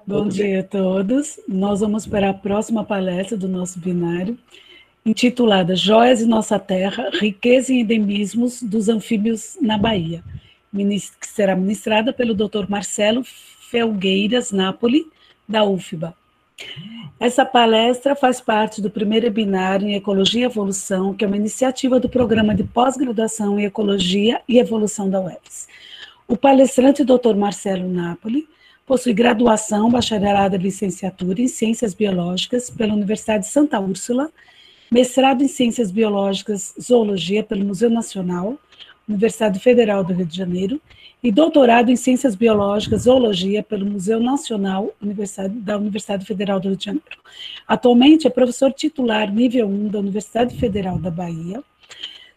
Bom dia a todos. Nós vamos para a próxima palestra do nosso binário, intitulada Joias em Nossa Terra, Riqueza e Endemismos dos Anfíbios na Bahia, que será ministrada pelo Dr. Marcelo Felgueiras Napoli, da UFBA. Essa palestra faz parte do primeiro binário em Ecologia e Evolução, que é uma iniciativa do Programa de Pós-Graduação em Ecologia e Evolução da UFES. O palestrante, Dr. Marcelo Napoli, possui graduação, bacharelado e licenciatura em Ciências Biológicas pela Universidade de Santa Úrsula, mestrado em Ciências Biológicas Zoologia pelo Museu Nacional, Universidade Federal do Rio de Janeiro, e doutorado em Ciências Biológicas Zoologia pelo Museu Nacional da Universidade Federal do Rio de Janeiro. Atualmente é professor titular nível 1 da Universidade Federal da Bahia.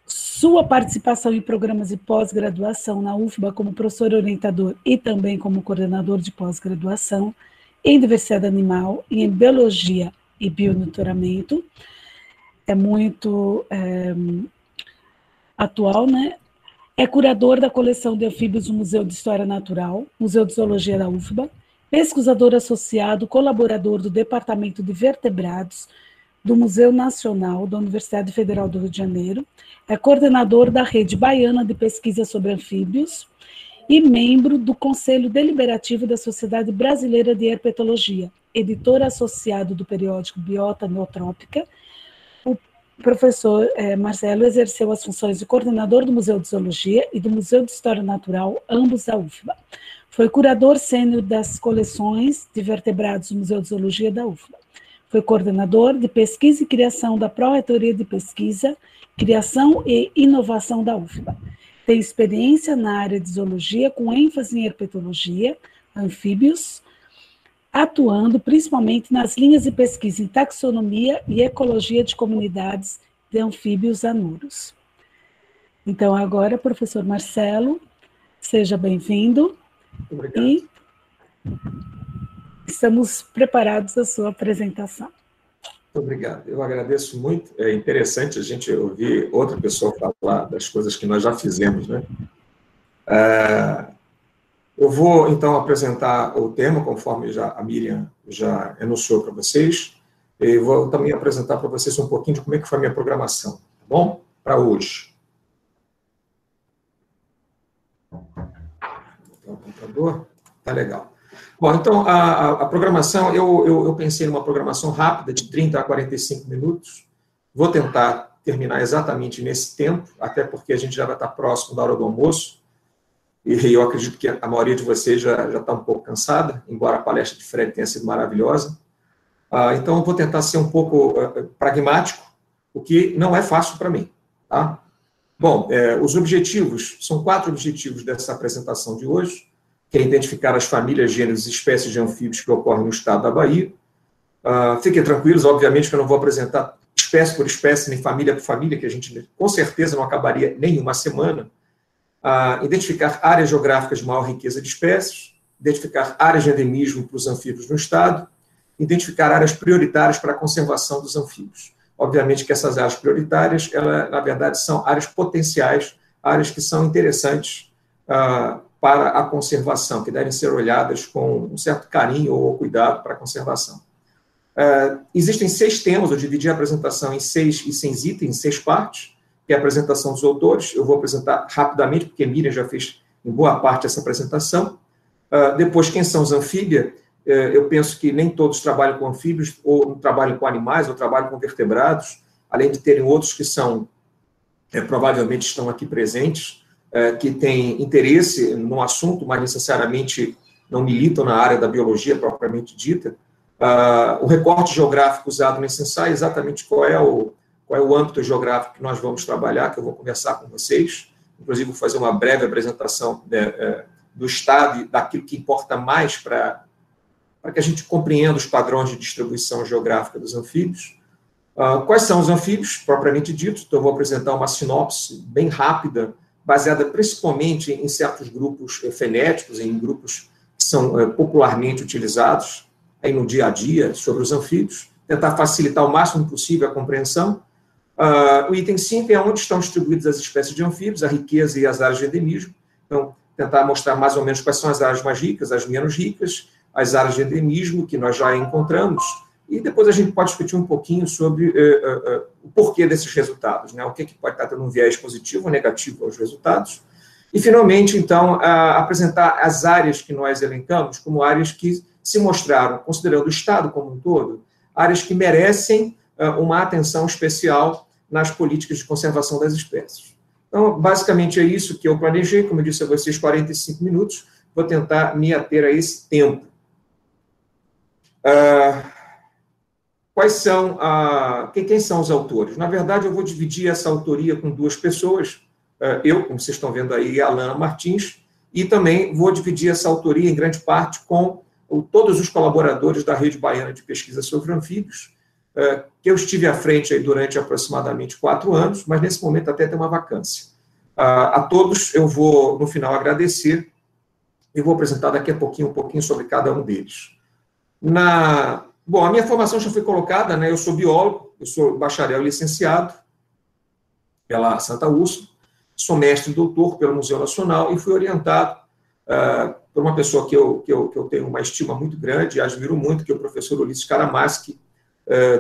Sua participação em programas de pós-graduação na UFBA como professor orientador e também como coordenador de pós-graduação em diversidade animal e em biologia e bionaturamento é muito atual, né? É curador da coleção de anfíbios do Museu de História Natural, Museu de Zoologia da UFBA, pesquisador associado, colaborador do Departamento de Vertebrados do Museu Nacional da Universidade Federal do Rio de Janeiro, é coordenador da Rede Baiana de Pesquisa sobre Anfíbios e membro do Conselho Deliberativo da Sociedade Brasileira de Herpetologia, editor associado do periódico Biota Neotrópica. O professor Marcelo exerceu as funções de coordenador do Museu de Zoologia e do Museu de História Natural, ambos da UFBA. Foi curador sênior das coleções de vertebrados do Museu de Zoologia da UFBA. Foi coordenador de pesquisa e criação da Pró-Reitoria de Pesquisa, Criação e Inovação da UFBA. Tem experiência na área de zoologia, com ênfase em herpetologia, anfíbios, atuando principalmente nas linhas de pesquisa em taxonomia e ecologia de comunidades de anfíbios anuros. Então, agora, professor Marcelo, seja bem-vindo. Obrigado. E estamos preparados à sua apresentação. Muito obrigado. Eu agradeço muito. É interessante a gente ouvir outra pessoa falar das coisas que nós já fizemos, né? Eu vou, então, apresentar o tema, conforme a Miriam já enunciou para vocês, e vou também apresentar para vocês um pouquinho de como é que foi a minha programação, tá bom? Para hoje. Vou botar o computador. Tá legal. Bom, então, a programação, eu pensei numa programação rápida, de 30 a 45 minutos. Vou tentar terminar exatamente nesse tempo, até porque a gente já vai estar próximo da hora do almoço, e eu acredito que a maioria de vocês já está um pouco cansada, embora a palestra de Fred tenha sido maravilhosa. Então, eu vou tentar ser um pouco pragmático, o que não é fácil para mim. Tá? Bom, os objetivos, são 4 objetivos dessa apresentação de hoje, que é identificar as famílias, gêneros e espécies de anfíbios que ocorrem no estado da Bahia. Fiquem tranquilos, obviamente, que eu não vou apresentar espécie por espécie, nem família por família, que a gente com certeza não acabaria nem uma semana. Identificar áreas geográficas de maior riqueza de espécies, identificar áreas de endemismo para os anfíbios no estado, identificar áreas prioritárias para a conservação dos anfíbios. Obviamente que essas áreas prioritárias, na verdade, são áreas potenciais, áreas que são interessantes para a conservação, que devem ser olhadas com um certo carinho ou cuidado para a conservação. Existem 6 temas, eu dividi a apresentação em 6 itens, em 6 partes, que é a apresentação dos autores. Eu vou apresentar rapidamente, porque Miriam já fez em boa parte essa apresentação. Depois, quem são os anfíbios? Eu penso que nem todos trabalham com anfíbios, ou trabalham com animais, ou trabalham com vertebrados, além de terem outros que são, provavelmente estão aqui presentes, que têm interesse no assunto, mas necessariamente não militam na área da biologia propriamente dita. O recorte geográfico usado nesse ensaio, exatamente qual é o âmbito geográfico que nós vamos trabalhar, que eu vou conversar com vocês. Inclusive, vou fazer uma breve apresentação do estado e daquilo que importa mais para que a gente compreenda os padrões de distribuição geográfica dos anfíbios. Quais são os anfíbios, propriamente dito? Então, eu vou apresentar uma sinopse bem rápida, baseada principalmente em certos grupos fenéticos, em grupos que são popularmente utilizados aí no dia a dia sobre os anfíbios, tentar facilitar o máximo possível a compreensão. O item 5 é onde estão distribuídas as espécies de anfíbios, a riqueza e as áreas de endemismo. Então, tentar mostrar mais ou menos quais são as áreas mais ricas, as menos ricas, as áreas de endemismo que nós já encontramos, e depois a gente pode discutir um pouquinho sobre o porquê desses resultados, né? O que pode estar tendo um viés positivo ou negativo aos resultados. E, finalmente, então, apresentar as áreas que nós elencamos como áreas que se mostraram, considerando o Estado como um todo, áreas que merecem uma atenção especial nas políticas de conservação das espécies. Então, basicamente é isso que eu planejei, como eu disse a vocês, 45 minutos, vou tentar me ater a esse tempo. Quem são os autores? Na verdade, eu vou dividir essa autoria com duas pessoas, eu, como vocês estão vendo aí, a Alana Martins, e também vou dividir essa autoria, em grande parte, com todos os colaboradores da Rede Baiana de Pesquisa sobre Anfíbios, que eu estive à frente aí durante aproximadamente 4 anos, mas nesse momento até tem uma vacância. A todos eu vou, no final, agradecer e vou apresentar daqui a pouquinho um pouquinho sobre cada um deles. Bom, a minha formação já foi colocada, né? Eu sou biólogo, eu sou bacharel e licenciado pela Santa Úrsula, sou mestre e doutor pelo Museu Nacional e fui orientado por uma pessoa que eu tenho uma estima muito grande e admiro muito, que é o professor Ulisses Karamaski,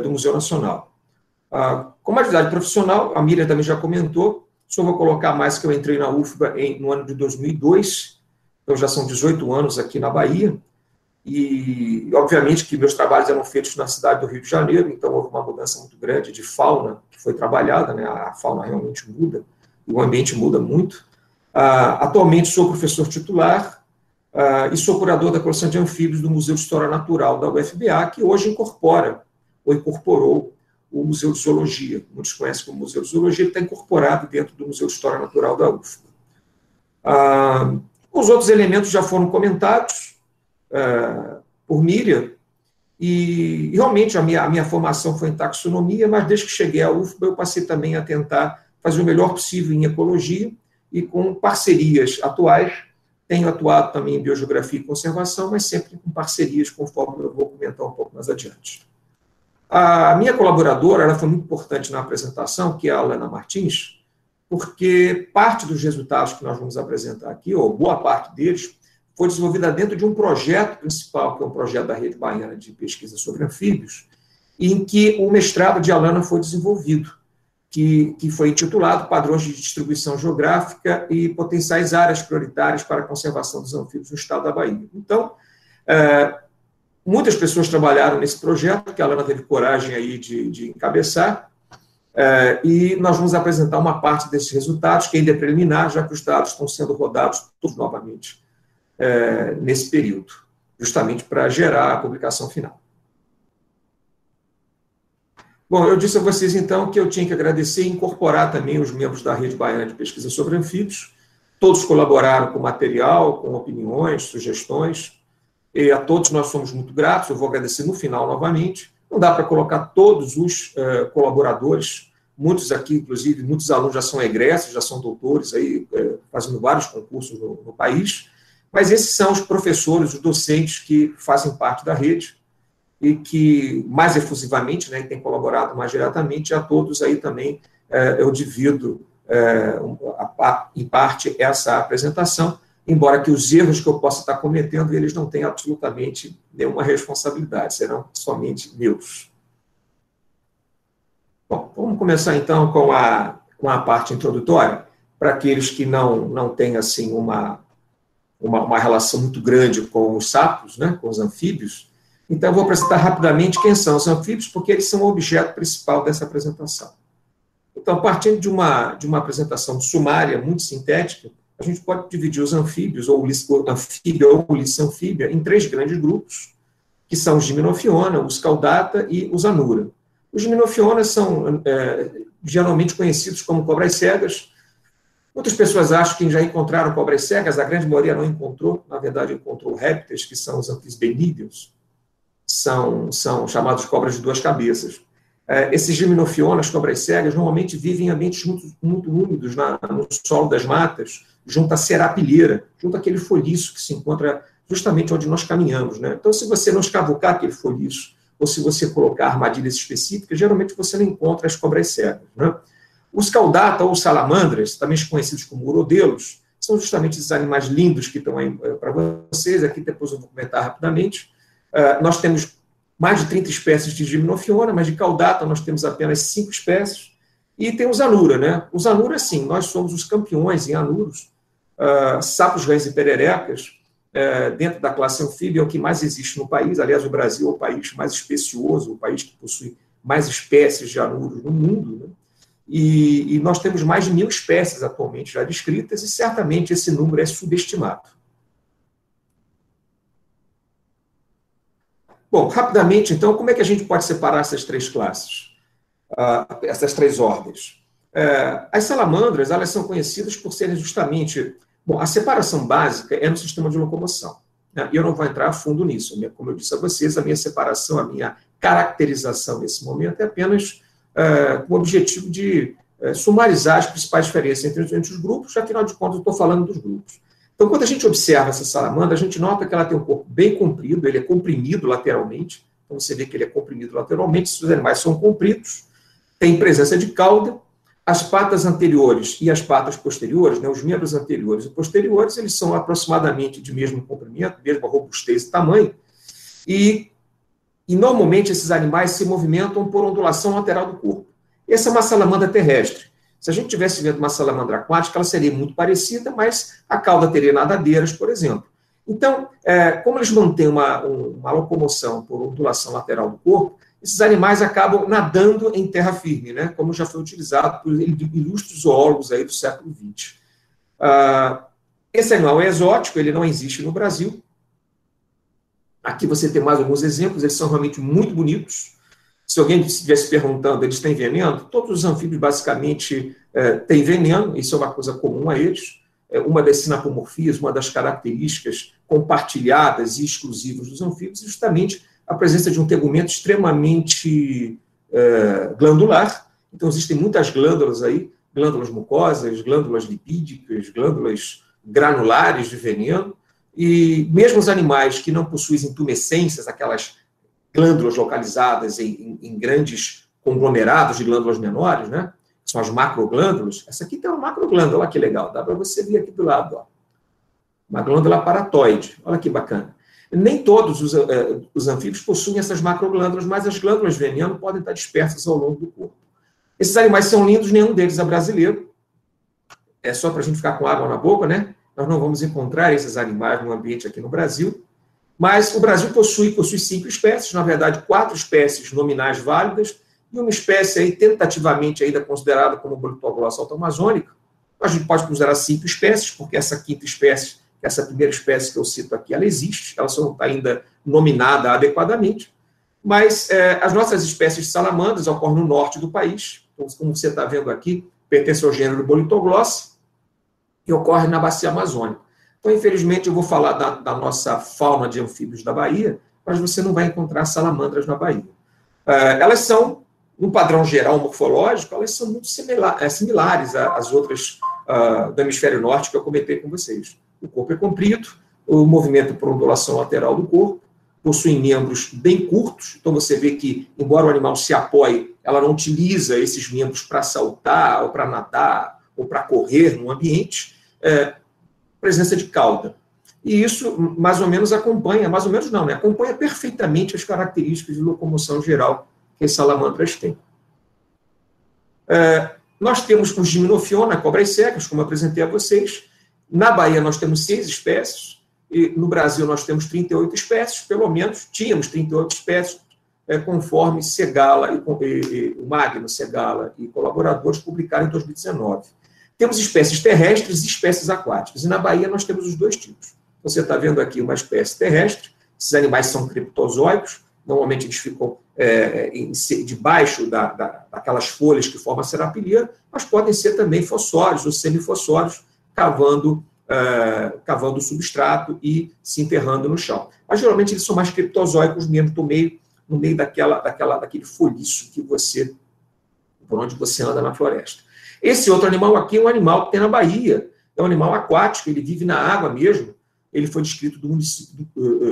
do Museu Nacional. Como atividade profissional, a Miriam também já comentou, só vou colocar mais que eu entrei na UFBA no ano de 2002, então já são 18 anos aqui na Bahia, e obviamente que meus trabalhos eram feitos na cidade do Rio de Janeiro, então houve uma mudança muito grande de fauna que foi trabalhada, né? A fauna realmente muda, e o ambiente muda muito. Atualmente sou professor titular e sou curador da coleção de anfíbios do Museu de História Natural da UFBA, que hoje incorporou o Museu de Zoologia. Muitos conhecem como Museu de Zoologia, ele está incorporado dentro do Museu de História Natural da UFBA. Os outros elementos já foram comentados por Miriam, e realmente a minha formação foi em taxonomia, mas desde que cheguei à UFBA eu passei também a tentar fazer o melhor possível em ecologia, e com parcerias atuais, tenho atuado também em biogeografia e conservação, mas sempre com parcerias, conforme eu vou comentar um pouco mais adiante. A minha colaboradora, ela foi muito importante na apresentação, que é a Alana Martins, porque parte dos resultados que nós vamos apresentar aqui, ou boa parte deles, foi desenvolvida dentro de um projeto principal, que é um projeto da Rede Baiana de Pesquisa sobre Anfíbios, em que o mestrado de Alana foi desenvolvido, que foi intitulado Padrões de Distribuição Geográfica e Potenciais Áreas Prioritárias para a Conservação dos Anfíbios no Estado da Bahia. Então, muitas pessoas trabalharam nesse projeto, que a Alana teve coragem aí de encabeçar, e nós vamos apresentar uma parte desses resultados, que ainda é preliminar, já que os dados estão sendo rodados todos novamente nesse período, justamente para gerar a publicação final. Bom, eu disse a vocês, então, que eu tinha que agradecer e incorporar também os membros da Rede Baiana de Pesquisa sobre Anfíbios. Todos colaboraram com material, com opiniões, sugestões, e a todos nós somos muito gratos. Eu vou agradecer no final novamente. Não dá para colocar todos os colaboradores, muitos aqui, inclusive, muitos alunos já são egressos, já são doutores, aí, fazendo vários concursos no país, mas esses são os professores, os docentes que fazem parte da rede, e que, mais efusivamente, né, têm colaborado mais diretamente, a todos aí também eu divido, em parte, essa apresentação, embora que os erros que eu possa estar cometendo, eles não tenham absolutamente nenhuma responsabilidade, serão somente meus. Bom, vamos começar, então, com a parte introdutória, para aqueles que não têm, assim, uma relação muito grande com os sapos, né, com os anfíbios. Então, eu vou apresentar rapidamente quem são os anfíbios, porque eles são o objeto principal dessa apresentação. Então, partindo de uma apresentação sumária, muito sintética, a gente pode dividir os anfíbios, ou anfíbia ou licenfíbia, em 3 grandes grupos, que são os Gymnophiona, os Caudata e os Anura. Os Gymnophiona são geralmente conhecidos como cobras cegas. Muitas pessoas acham que já encontraram cobras cegas, a grande maioria não encontrou, na verdade encontrou répteis, que são os anfisbenídeos, são chamados de cobras de 2 cabeças. Esses Gymnophiona, as cobras cegas, normalmente vivem em ambientes muito úmidos, no solo das matas, junto à serapilheira, junto àquele folhiço que se encontra justamente onde nós caminhamos, né? Então, se você não escavucar aquele folhiço, ou se você colocar armadilhas específicas, geralmente você não encontra as cobras cegas, né? Os caudata, ou salamandras, também conhecidos como urodelos, são justamente esses animais lindos que estão aí para vocês, aqui depois eu vou comentar rapidamente. Nós temos mais de 30 espécies de Gymnophiona, mas de caudata nós temos apenas 5 espécies. E tem os anura, né? Os anura, sim, nós somos os campeões em anuros. Sapos, rãs e pererecas, dentro da classe anfíbia, é o que mais existe no país. Aliás, o Brasil é o país mais especioso, o país que possui mais espécies de anuros no mundo, né? E nós temos mais de 1.000 espécies atualmente já descritas, e certamente esse número é subestimado. Bom, rapidamente, então, como é que a gente pode separar essas 3 classes? Essas 3 ordens? As salamandras, elas são conhecidas por serem justamente... Bom, a separação básica é no sistema de locomoção, né? E eu não vou entrar a fundo nisso. Como eu disse a vocês, a minha separação, a minha caracterização nesse momento é apenas com o objetivo de sumarizar as principais diferenças entre os grupos, afinal de contas, eu estou falando dos grupos. Então, quando a gente observa essa salamandra, a gente nota que ela tem um corpo bem comprido, ele é comprimido lateralmente, então você vê que ele é comprimido lateralmente, esses animais são compridos, tem presença de cauda, as patas anteriores e as patas posteriores, né, os membros anteriores e posteriores, eles são aproximadamente de mesmo comprimento, mesma robustez e tamanho, e normalmente esses animais se movimentam por ondulação lateral do corpo. Essa é uma salamandra terrestre. Se a gente tivesse vendo uma salamandra aquática, ela seria muito parecida, mas a cauda teria nadadeiras, por exemplo. Então, como eles mantêm uma locomoção por ondulação lateral do corpo, esses animais acabam nadando em terra firme, né? Como já foi utilizado por ilustres zoólogos aí do século XX. Esse animal é exótico, ele não existe no Brasil. Aqui você tem mais alguns exemplos, eles são realmente muito bonitos. Se alguém estivesse perguntando, eles têm veneno? Todos os anfíbios, basicamente, têm veneno, isso é uma coisa comum a eles. Uma das sinapomorfias, uma das características compartilhadas e exclusivas dos anfíbios, é justamente a presença de um tegumento extremamente glandular. Então, existem muitas glândulas aí, glândulas mucosas, glândulas lipídicas, glândulas granulares de veneno, e mesmo os animais que não possuem intumescências, aquelas glândulas localizadas em grandes conglomerados de glândulas menores, né? Que são as macroglândulas. Essa aqui tem uma macroglândula, olha que legal, dá para você ver aqui do lado, ó. Uma glândula paratoide, olha que bacana. Nem todos os anfíbios possuem essas macroglândulas, mas as glândulas de veneno podem estar dispersas ao longo do corpo. Esses animais são lindos, nenhum deles é brasileiro. É só para a gente ficar com água na boca, né? Nós não vamos encontrar esses animais no ambiente aqui no Brasil. Mas o Brasil possui 5 espécies, na verdade, 4 espécies nominais válidas, e uma espécie aí, tentativamente ainda considerada como bolitoglossa alto-amazônica. A gente pode considerar 5 espécies, porque essa 5ª espécie, essa primeira espécie que eu cito aqui, ela existe, ela só não está ainda nominada adequadamente. Mas as nossas espécies de salamandras ocorrem no norte do país, então, como você está vendo aqui, pertence ao gênero bolitoglossa, e ocorre na bacia amazônica. Então, infelizmente, eu vou falar da nossa fauna de anfíbios da Bahia, mas você não vai encontrar salamandras na Bahia. Elas são, no padrão geral morfológico, elas são muito similares às outras do hemisfério norte que eu comentei com vocês. O corpo é comprido, o movimento por ondulação lateral do corpo, possui membros bem curtos, então você vê que, embora o animal se apoie, ela não utiliza esses membros para saltar, ou para nadar, ou para correr no ambiente, presença de cauda. E isso, mais ou menos, acompanha perfeitamente as características de locomoção geral que as salamandras têm. Nós temos os Gymnophiona, cobras secas, como eu apresentei a vocês. Na Bahia nós temos 6 espécies, e no Brasil nós temos 38 espécies, pelo menos tínhamos 38 espécies, conforme Segala e o Magno, Segala e colaboradores publicaram em 2019. Temos espécies terrestres e espécies aquáticas, e na Bahia nós temos os 2 tipos. Você está vendo aqui uma espécie terrestre, esses animais são criptozoicos, normalmente eles ficam debaixo daquelas folhas que formam a serapilia, mas podem ser também fossórios ou semifossórios, cavando o substrato e se enterrando no chão. Mas geralmente eles são mais criptozoicos mesmo, no meio daquele folhiço por onde você anda na floresta. Esse outro animal aqui é um animal que tem na Bahia, é um animal aquático, ele vive na água mesmo, ele foi descrito do município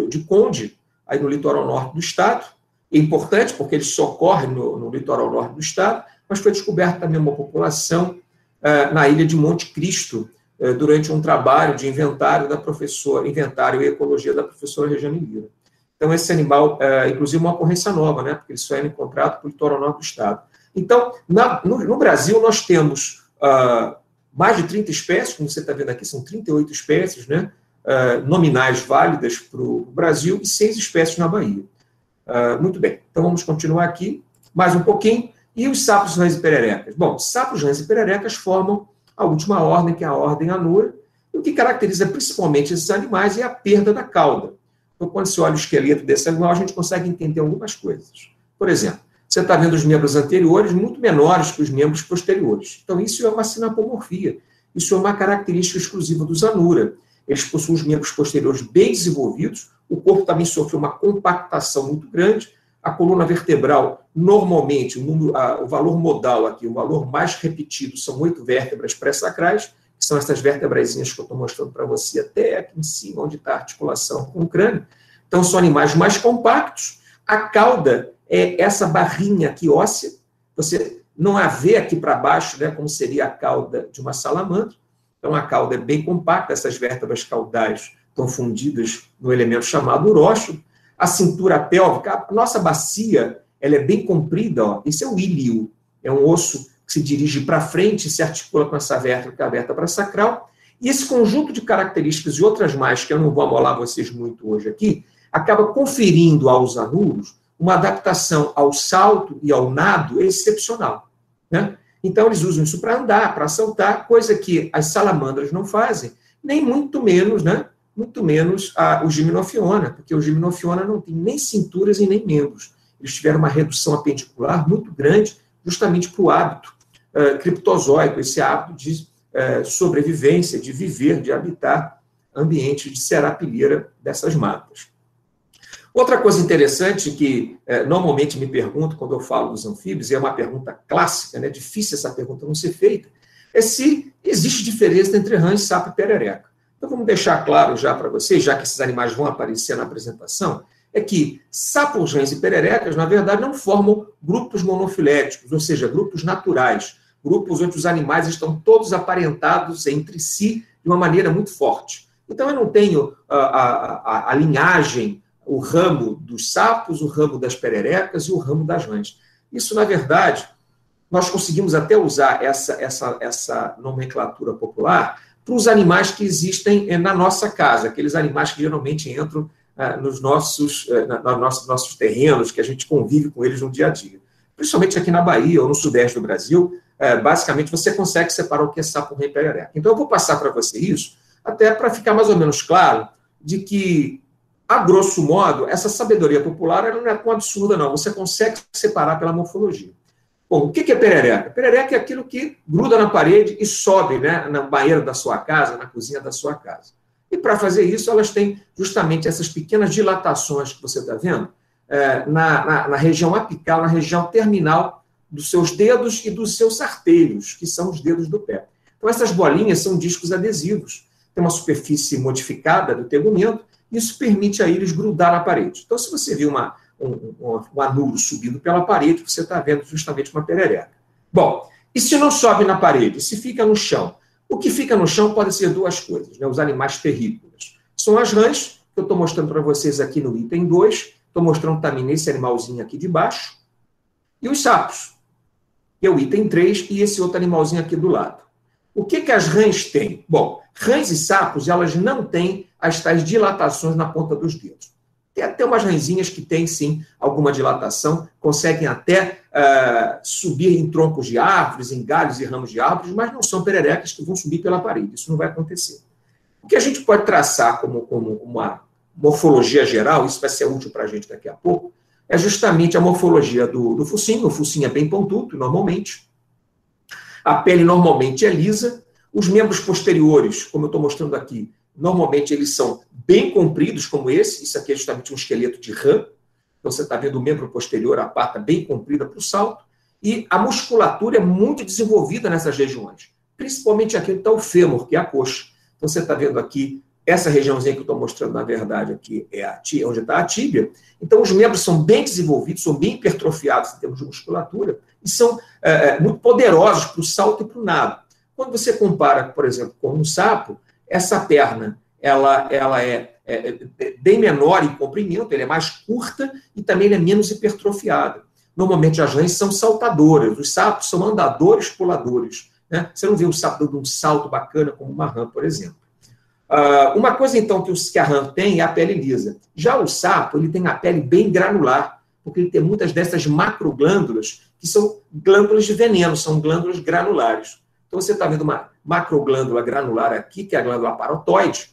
de Conde, aí no litoral norte do estado. É importante porque ele socorre no litoral norte do estado, mas foi descoberto também uma população na ilha de Monte Cristo, durante um trabalho de inventário e ecologia da professora Regiane Lira. Então, esse animal, inclusive, é uma ocorrência nova, né? Porque ele só era encontrado no litoral norte do estado. Então, no Brasil, nós temos mais de 30 espécies, como você está vendo aqui, são 38 espécies, né? Nominais válidas para o Brasil e 6 espécies na Bahia. Muito bem, então vamos continuar aqui mais um pouquinho. E os sapos, rãs e pererecas? Bom, sapos, rãs e pererecas formam a última ordem, que é a ordem Anura, e o que caracteriza principalmente esses animais é a perda da cauda. Então, quando se olha o esqueleto desse animal, a gente consegue entender algumas coisas. Por exemplo, você está vendo os membros anteriores muito menores que os membros posteriores. Então, isso é uma sinapomorfia. Isso é uma característica exclusiva dos Anura. Eles possuem os membros posteriores bem desenvolvidos, o corpo também sofreu uma compactação muito grande, a coluna vertebral, normalmente, o valor modal aqui, o valor mais repetido, são 8 vértebras pré-sacrais, que são essas vértebrazinhas que eu estou mostrando para você até aqui em cima, onde está a articulação com o crânio. Então, são animais mais compactos. A cauda é essa barrinha aqui óssea, você não a vê aqui para baixo, né, como seria a cauda de uma salamandra. Então, a cauda é bem compacta, essas vértebras caudais estão fundidas no elemento chamado uróstro. A cintura pélvica, a nossa bacia, ela é bem comprida, ó. Esse é o íleo, é um osso que se dirige para frente e se articula com essa vértebra, que é a vértebra sacral. E esse conjunto de características e outras mais, que eu não vou amolar vocês muito hoje aqui, acaba conferindo aos anuros uma adaptação ao salto e ao nado excepcional, né? Então, eles usam isso para andar, para saltar, coisa que as salamandras não fazem, nem muito menos, né? Muito menos o Gymnophiona, porque o Gymnophiona não tem nem cinturas e nem membros. Eles tiveram uma redução apendicular muito grande, justamente para o hábito criptozoico, esse hábito de sobrevivência, de viver, de habitar ambientes de serapilheira dessas matas. Outra coisa interessante que normalmente me pergunto quando eu falo dos anfíbios, e é uma pergunta clássica, né, difícil essa pergunta não ser feita, é se existe diferença entre rã, sapo e perereca. Então, vamos deixar claro já para vocês, já que esses animais vão aparecer na apresentação, é que sapos, rãs e pererecas, na verdade, não formam grupos monofiléticos, ou seja, grupos naturais, grupos onde os animais estão todos aparentados entre si de uma maneira muito forte. Então, eu não tenho a linhagem, o ramo dos sapos, o ramo das pererecas e o ramo das rãs. Isso, na verdade, nós conseguimos até usar essa nomenclatura popular para os animais que existem na nossa casa, aqueles animais que geralmente entram nos nossos terrenos, que a gente convive com eles no dia a dia. Principalmente aqui na Bahia ou no sudeste do Brasil, basicamente você consegue separar o que é sapo, rã e perereca. Então eu vou passar para você isso, até para ficar mais ou menos claro de que, a grosso modo, essa sabedoria popular ela não é tão absurda, não. Você consegue separar pela morfologia. Bom, o que é perereca? Perereca é aquilo que gruda na parede e sobe, né, na banheira da sua casa, na cozinha da sua casa. E para fazer isso, elas têm justamente essas pequenas dilatações que você está vendo na região apical, na região terminal dos seus dedos e dos seus artelhos, que são os dedos do pé. Então, essas bolinhas são discos adesivos. Tem uma superfície modificada do tegumento, e isso permite a eles grudar na parede. Então, se você viu um anuro subindo pela parede, você está vendo justamente uma perereca. Bom, e se não sobe na parede? Se fica no chão? O que fica no chão pode ser duas coisas, né? Os animais terrícolas. São as rãs, que eu estou mostrando para vocês aqui no item 2, estou mostrando também nesse animalzinho aqui de baixo, e os sapos, que é o item 3, e esse outro animalzinho aqui do lado. O que as rãs têm? Bom, rãs e sapos, elas não têm as tais dilatações na ponta dos dedos. Tem até umas rãzinhas que têm, sim, alguma dilatação, conseguem até subir em troncos de árvores, em galhos e ramos de árvores, mas não são pererecas que vão subir pela parede. Isso não vai acontecer. O que a gente pode traçar como uma morfologia geral, isso vai ser útil para a gente daqui a pouco, é justamente a morfologia do focinho. O focinho é bem pontudo, normalmente. A pele normalmente é lisa. Os membros posteriores, como eu estou mostrando aqui, normalmente eles são bem compridos, como esse. Isso aqui é justamente um esqueleto de rã. Então, você está vendo o membro posterior, a pata bem comprida para o salto. E a musculatura é muito desenvolvida nessas regiões. Principalmente aqui está o fêmur, que é a coxa. Então, você está vendo aqui, essa regiãozinha que eu estou mostrando, na verdade, aqui é onde está a tíbia. Então, os membros são bem desenvolvidos, são bem hipertrofiados em termos de musculatura e são muito poderosos para o salto e para o nado. Quando você compara, por exemplo, com um sapo, essa perna ela é bem menor em comprimento, ele é mais curta e também ele é menos hipertrofiada. Normalmente as rãs são saltadoras, os sapos são andadores, puladores. Né? Você não vê um sapo dando um salto bacana como uma rã, por exemplo. Uma coisa, então, que a rã tem é a pele lisa. Já o sapo, ele tem a pele bem granular, porque ele tem muitas dessas macroglândulas, que são glândulas de veneno, são glândulas granulares. Então, você está vendo uma macroglândula granular aqui, que é a glândula parotoide.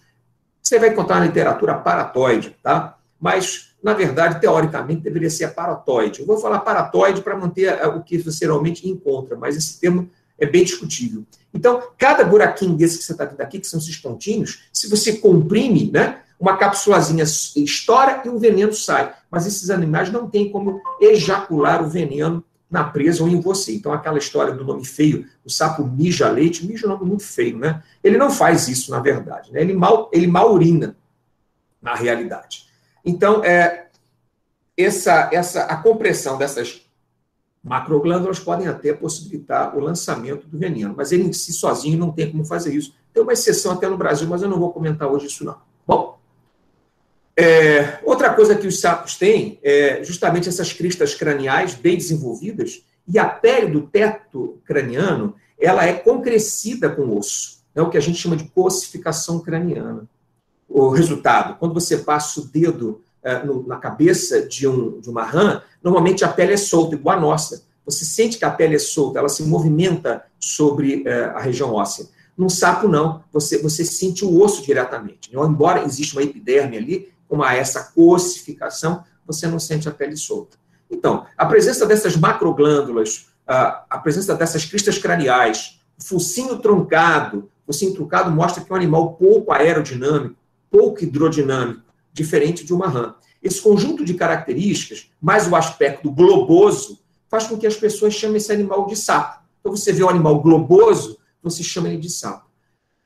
Você vai encontrar na literatura paratoide, tá? Mas, na verdade, teoricamente, deveria ser a parotoide. Eu vou falar paratoide para manter o que você geralmente encontra, mas esse termo é bem discutível. Então, cada buraquinho desse que você está vendo aqui, que são esses pontinhos, se você comprime, né, uma cápsulazinha estoura e o veneno sai. Mas esses animais não têm como ejacular o veneno na presa ou em você. Então, aquela história do nome feio, o sapo mija leite, mija é um nome muito feio, né? Ele não faz isso, na verdade. Né? Ele mal urina, na realidade. Então, a compressão dessas macroglândulas podem até possibilitar o lançamento do veneno, mas ele em si sozinho não tem como fazer isso. Tem uma exceção até no Brasil, mas eu não vou comentar hoje isso não. Bom, outra coisa que os sapos têm é justamente essas cristas craniais bem desenvolvidas, e a pele do teto craniano ela é concrescida com osso. É o que a gente chama de coossificação craniana. O resultado, quando você passa o dedo na cabeça de uma rã, normalmente a pele é solta, igual a nossa. Você sente que a pele é solta, ela se movimenta sobre a região óssea. Num sapo, não. Você sente o osso diretamente. Embora exista uma epiderme ali, com essa coossificação, você não sente a pele solta. Então, a presença dessas macroglândulas, a presença dessas cristas craniais, o focinho truncado mostra que é um animal pouco aerodinâmico, pouco hidrodinâmico, diferente de uma rã. Esse conjunto de características, mais o aspecto globoso, faz com que as pessoas chamem esse animal de sapo. Então, você vê um animal globoso, você chama ele de sapo.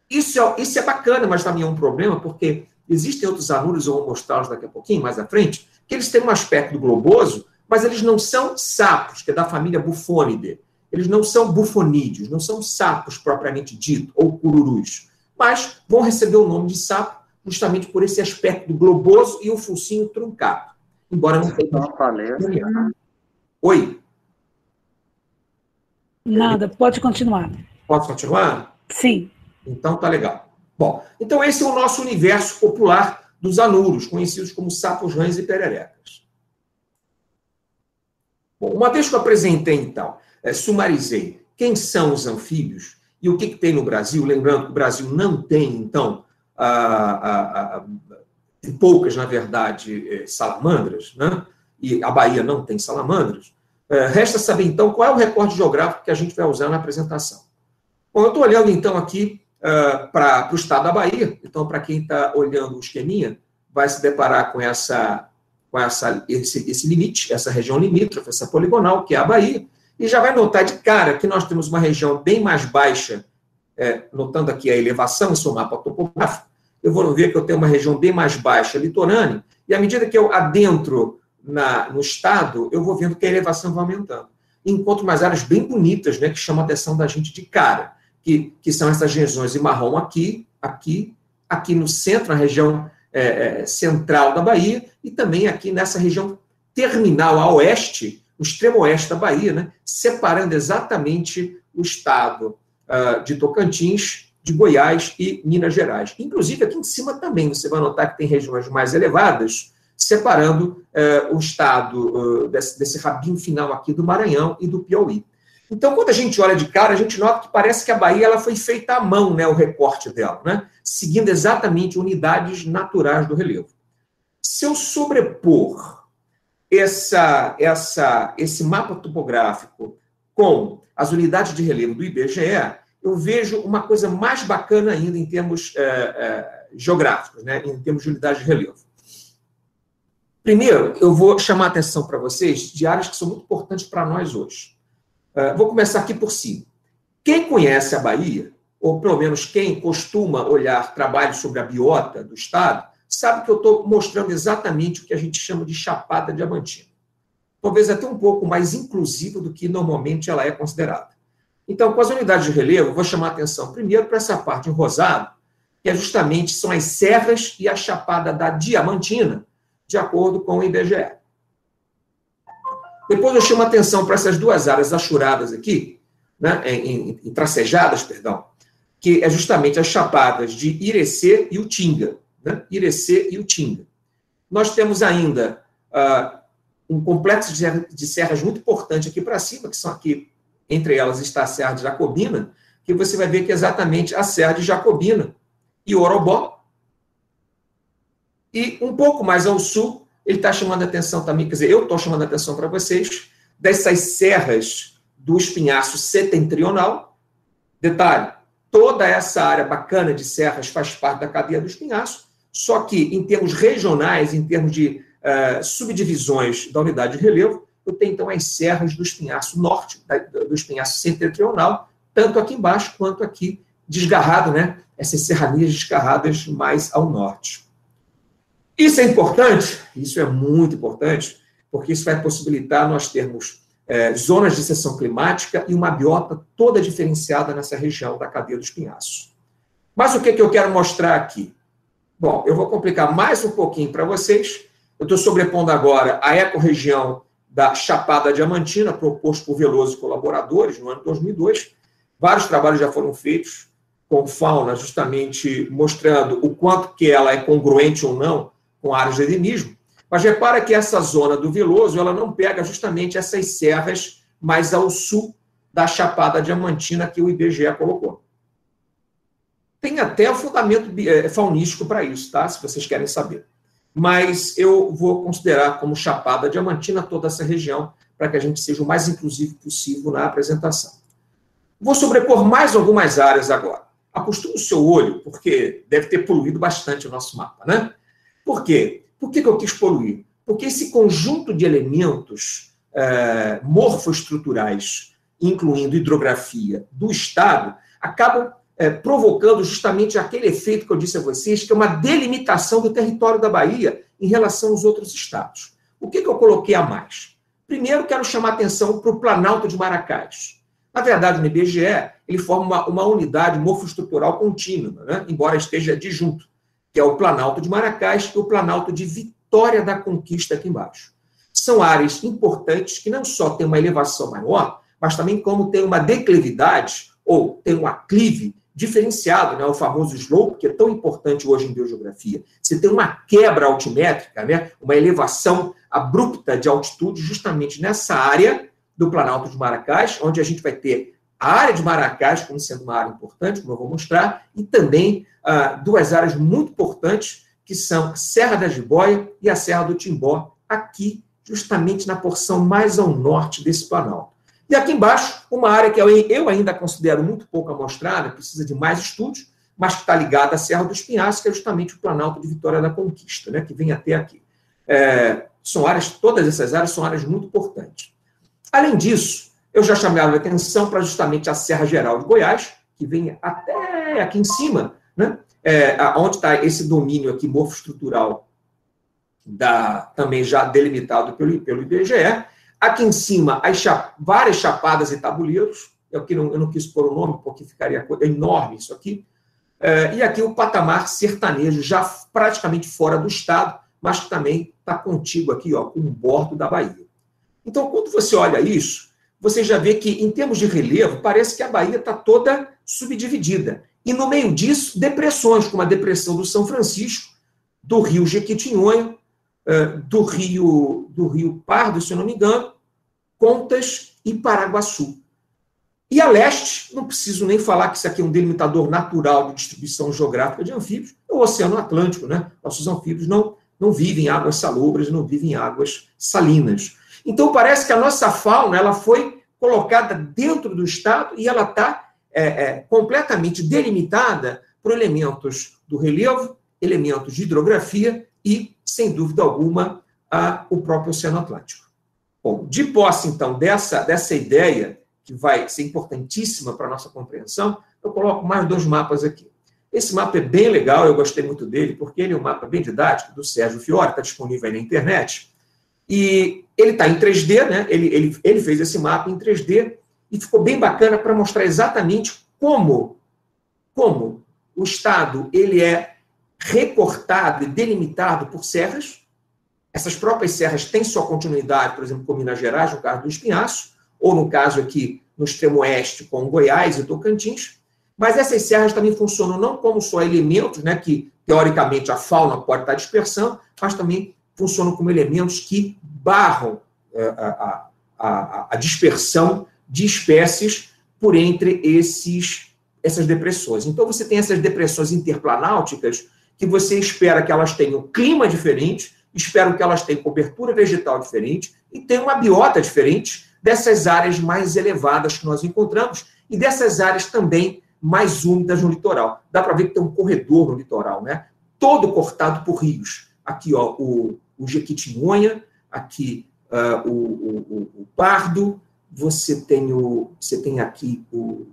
Isso é bacana, mas também é um problema, porque existem outros anúrios, eu vou mostrá-los daqui a pouquinho, mais à frente, que eles têm um aspecto globoso, mas eles não são sapos, que é da família Bufonidae. Eles não são bufonídeos, não são sapos propriamente dito, ou cururus, mas vão receber o nome de sapo justamente por esse aspecto globoso e o focinho truncado. Embora não tenha... Oi? Nada, pode continuar. Posso continuar? Sim. Então tá legal. Bom, então esse é o nosso universo popular dos anuros, conhecidos como sapos, rãs e pererecas. Bom, uma vez que eu apresentei, então, sumarizei quem são os anfíbios e o que tem no Brasil, lembrando que o Brasil não tem, então, poucas, na verdade, salamandras, né? E a Bahia não tem salamandras, resta saber, então, qual é o recorte geográfico que a gente vai usar na apresentação. Bom, eu estou olhando, então, aqui para o estado da Bahia. Então, para quem está olhando o esqueminha, vai se deparar com esse limite, essa região limítrofe, essa poligonal, que é a Bahia, e já vai notar de cara que nós temos uma região bem mais baixa, notando aqui a elevação, esse é o mapa topográfico, eu vou ver que eu tenho uma região bem mais baixa, litorânea, e à medida que eu adentro no estado, eu vou vendo que a elevação vai aumentando. E encontro umas áreas bem bonitas, né, que chamam a atenção da gente de cara, que são essas regiões de marrom aqui no centro, na região central da Bahia, e também aqui nessa região terminal a oeste, o extremo oeste da Bahia, né, separando exatamente o estado de Tocantins, de Goiás e Minas Gerais. Inclusive, aqui em cima também, você vai notar que tem regiões mais elevadas, separando o estado desse rabinho final aqui do Maranhão e do Piauí. Então, quando a gente olha de cara, a gente nota que parece que a Bahia ela foi feita à mão, né, o recorte dela, né, seguindo exatamente unidades naturais do relevo. Se eu sobrepor esse mapa topográfico com as unidades de relevo do IBGE, eu vejo uma coisa mais bacana ainda em termos geográficos, né, em termos de unidade de relevo. Primeiro, eu vou chamar a atenção para vocês de áreas que são muito importantes para nós hoje. Vou começar aqui por cima. Quem conhece a Bahia, ou pelo menos quem costuma olhar trabalhos sobre a biota do estado, sabe que eu estou mostrando exatamente o que a gente chama de Chapada Diamantina. Talvez até um pouco mais inclusiva do que normalmente ela é considerada. Então, com as unidades de relevo, eu vou chamar a atenção primeiro para essa parte em rosado, que é justamente são as serras e a Chapada da Diamantina, de acordo com o IBGE. Depois eu chamo a atenção para essas duas áreas achuradas aqui, né, tracejadas, perdão, que é justamente as chapadas de Irecê e Utinga. Né, Irecê e Utinga. Nós temos ainda um complexo de serras muito importante aqui para cima, que são aqui, entre elas está a Serra de Jacobina, que você vai ver que é exatamente a Serra de Jacobina e Orobó. E um pouco mais ao sul, ele está chamando a atenção também, quer dizer, eu estou chamando a atenção para vocês, dessas serras do Espinhaço Setentrional. Detalhe, toda essa área bacana de serras faz parte da cadeia do Espinhaço, só que em termos regionais, em termos de subdivisões da unidade de relevo, eu tenho então as serras do Espinhaço Norte, do Espinhaço Setentrional, tanto aqui embaixo quanto aqui desgarrado, né? Essas serranias desgarradas mais ao norte. Isso é importante, isso é muito importante, porque isso vai possibilitar nós termos zonas de seção climática e uma biota toda diferenciada nessa região da cadeia do Espinhaço. Mas o que eu quero mostrar aqui? Bom, eu vou complicar mais um pouquinho para vocês. Eu estou sobrepondo agora a ecorregião da Chapada Diamantina, proposto por Veloso e colaboradores no ano 2002. Vários trabalhos já foram feitos com fauna, justamente mostrando o quanto que ela é congruente ou não com áreas de endemismo. Mas repara que essa zona do Veloso, ela não pega justamente essas serras mais ao sul da Chapada Diamantina que o IBGE colocou. Tem até o fundamento faunístico para isso, tá? Se vocês querem saber. Mas eu vou considerar como Chapada Diamantina toda essa região, para que a gente seja o mais inclusivo possível na apresentação. Vou sobrepor mais algumas áreas agora. Acostume o seu olho, porque deve ter poluído bastante o nosso mapa, né? Por quê? Por que eu quis poluir? Porque esse conjunto de elementos morfoestruturais, incluindo hidrografia do Estado, acabam provocando justamente aquele efeito que eu disse a vocês, que é uma delimitação do território da Bahia em relação aos outros estados. O que eu coloquei a mais? Primeiro, quero chamar a atenção para o Planalto de Maracás. Na verdade, no IBGE, ele forma uma unidade morfoestrutural contínua, né? Embora esteja adjunto, que é o Planalto de Maracás e o Planalto de Vitória da Conquista aqui embaixo. São áreas importantes que não só têm uma elevação maior, mas também como tem uma declividade, ou tem um aclive diferenciado, né, o famoso slope, que é tão importante hoje em biogeografia. Você tem uma quebra altimétrica, né, uma elevação abrupta de altitude justamente nessa área do Planalto de Maracás, onde a gente vai ter a área de Maracás como sendo uma área importante, como eu vou mostrar, e também duas áreas muito importantes, que são a Serra da Jiboia e a Serra do Timbó, aqui, justamente na porção mais ao norte desse Planalto. E aqui embaixo, uma área que eu ainda considero muito pouco amostrada, precisa de mais estudos, mas que está ligada à Serra do Espinhaço, que é justamente o Planalto de Vitória da Conquista, né, que vem até aqui. São áreas, todas essas áreas são áreas muito importantes. Além disso, eu já chamei a atenção para justamente a Serra Geral de Goiás, que vem até aqui em cima, né, onde está esse domínio aqui morfoestrutural, também já delimitado pelo IBGE. Aqui em cima, várias chapadas e tabuleiros. Eu não quis pôr o nome, porque ficaria enorme isso aqui. E aqui o patamar sertanejo, já praticamente fora do estado, mas que também está contíguo aqui, ó, com o bordo da Bahia. Então, quando você olha isso, você já vê que, em termos de relevo, parece que a Bahia está toda subdividida. E, no meio disso, depressões, como a depressão do São Francisco, do rio Jequitinhonha, do rio Pardo, se eu não me engano, Contas e Paraguaçu. E a leste, não preciso nem falar que isso aqui é um delimitador natural de distribuição geográfica de anfíbios, é o Oceano Atlântico, né? Nossos anfíbios não vivem em águas salobras, não vivem em águas salinas. Então, parece que a nossa fauna ela foi colocada dentro do estado e ela está completamente delimitada por elementos do relevo, elementos de hidrografia e, sem dúvida alguma, o próprio Oceano Atlântico. Bom, de posse, então, dessa ideia, que vai ser importantíssima para a nossa compreensão, eu coloco mais dois mapas aqui. Esse mapa é bem legal, eu gostei muito dele, porque ele é um mapa bem didático, do Sérgio Fiore, está disponível aí na internet, e ele está em 3D, né? Ele fez esse mapa em 3D, e ficou bem bacana para mostrar exatamente como o estado ele é recortado e delimitado por serras. Essas próprias serras têm sua continuidade, por exemplo, com Minas Gerais, no caso do Espinhaço, ou no caso aqui no extremo oeste, com Goiás e Tocantins. Mas essas serras também funcionam não como só elementos, né, que, teoricamente, a fauna pode estar dispersando, mas também funcionam como elementos que barram a dispersão de espécies por entre essas depressões. Então, você tem essas depressões interplanáuticas que você espera que elas tenham clima diferente, espera que elas tenham cobertura vegetal diferente e tenham uma biota diferente dessas áreas mais elevadas que nós encontramos e dessas áreas também mais úmidas no litoral. Dá para ver que tem um corredor no litoral, né? Todo cortado por rios. Aqui, ó, o Jequitinhonha, aqui o Pardo, você tem aqui o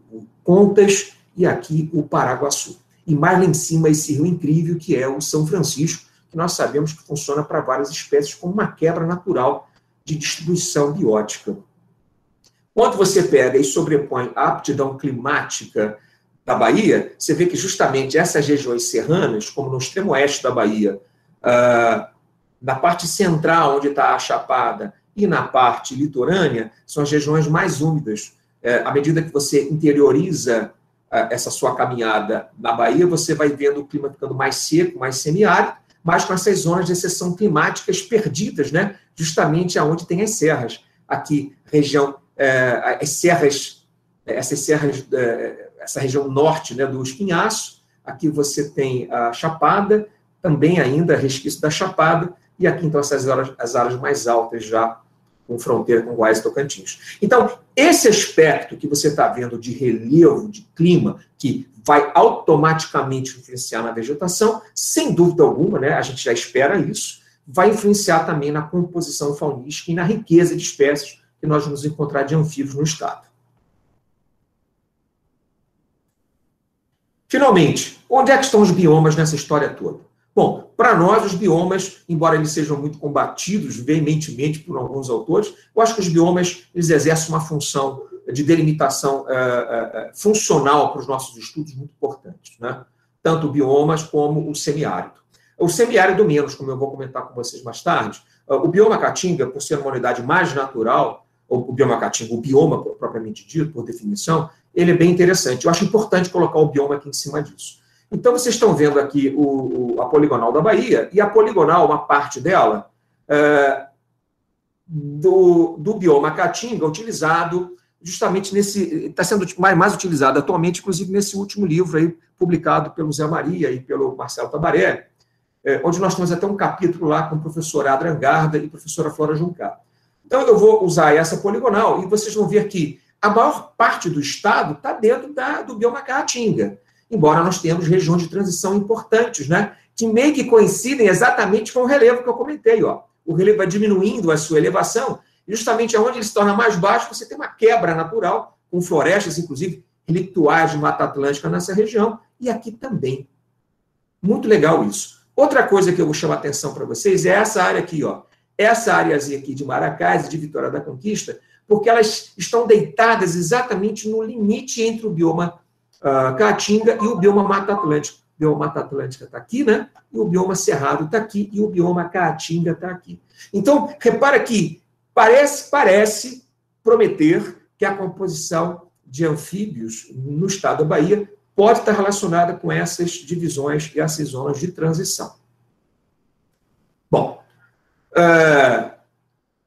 Contas e aqui o Paraguaçu. E mais lá em cima esse rio incrível que é o São Francisco, que nós sabemos que funciona para várias espécies como uma quebra natural de distribuição biótica. Quando você pega e sobrepõe a aptidão climática da Bahia, você vê que justamente essas regiões serranas, como no extremo oeste da Bahia, na parte central, onde está a Chapada, e na parte litorânea, são as regiões mais úmidas. À medida que você interioriza essa sua caminhada na Bahia, você vai vendo o clima ficando mais seco, mais semiárido, mas com essas zonas de exceção climáticas perdidas, né? Justamente aonde tem as serras. Aqui, região, essa região norte, né, do Espinhaço, aqui você tem a Chapada, também ainda resquício da Chapada, e aqui, então, as áreas mais altas já com fronteira com Goiás e Tocantins. Então, esse aspecto que você está vendo de relevo, de clima, que vai automaticamente influenciar na vegetação, sem dúvida alguma, né, a gente já espera isso, vai influenciar também na composição faunística e na riqueza de espécies que nós vamos encontrar de anfíbios no estado. Finalmente, onde é que estão os biomas nessa história toda? Bom, para nós, os biomas, embora eles sejam muito combatidos veementemente por alguns autores, eu acho que os biomas eles exercem uma função de delimitação funcional para os nossos estudos muito importantes, né? Tanto biomas como o semiárido. O semiárido menos, como eu vou comentar com vocês mais tarde. O bioma caatinga, por ser uma unidade mais natural, o bioma caatinga, o bioma propriamente dito, por definição, ele é bem interessante. Eu acho importante colocar o bioma aqui em cima disso. Então, vocês estão vendo aqui a poligonal da Bahia, e a poligonal, uma parte dela, do bioma caatinga, utilizado justamente está sendo mais utilizado atualmente, inclusive nesse último livro aí, publicado pelo Zé Maria e pelo Marcelo Tabaré, onde nós temos até um capítulo lá com o professor Adrian Garda e a professora Flora Juncar. Então, eu vou usar essa poligonal, e vocês vão ver que a maior parte do estado está dentro do bioma caatinga, embora nós tenhamos regiões de transição importantes, né, que meio que coincidem exatamente com o relevo que eu comentei. Ó. O relevo vai diminuindo a sua elevação, e justamente onde ele se torna mais baixo, você tem uma quebra natural, com florestas, inclusive, relictuais de Mata Atlântica nessa região, e aqui também. Muito legal isso. Outra coisa que eu vou chamar a atenção para vocês é essa área aqui, ó. Essa áreazinha aqui de Maracás e de Vitória da Conquista, porque elas estão deitadas exatamente no limite entre o bioma caatinga e o bioma Mata Atlântica. O bioma Mata Atlântica está aqui, né? E o bioma Cerrado está aqui, e o bioma caatinga está aqui. Então, repara que parece prometer que a composição de anfíbios no estado da Bahia pode estar relacionada com essas divisões e essas zonas de transição. Bom,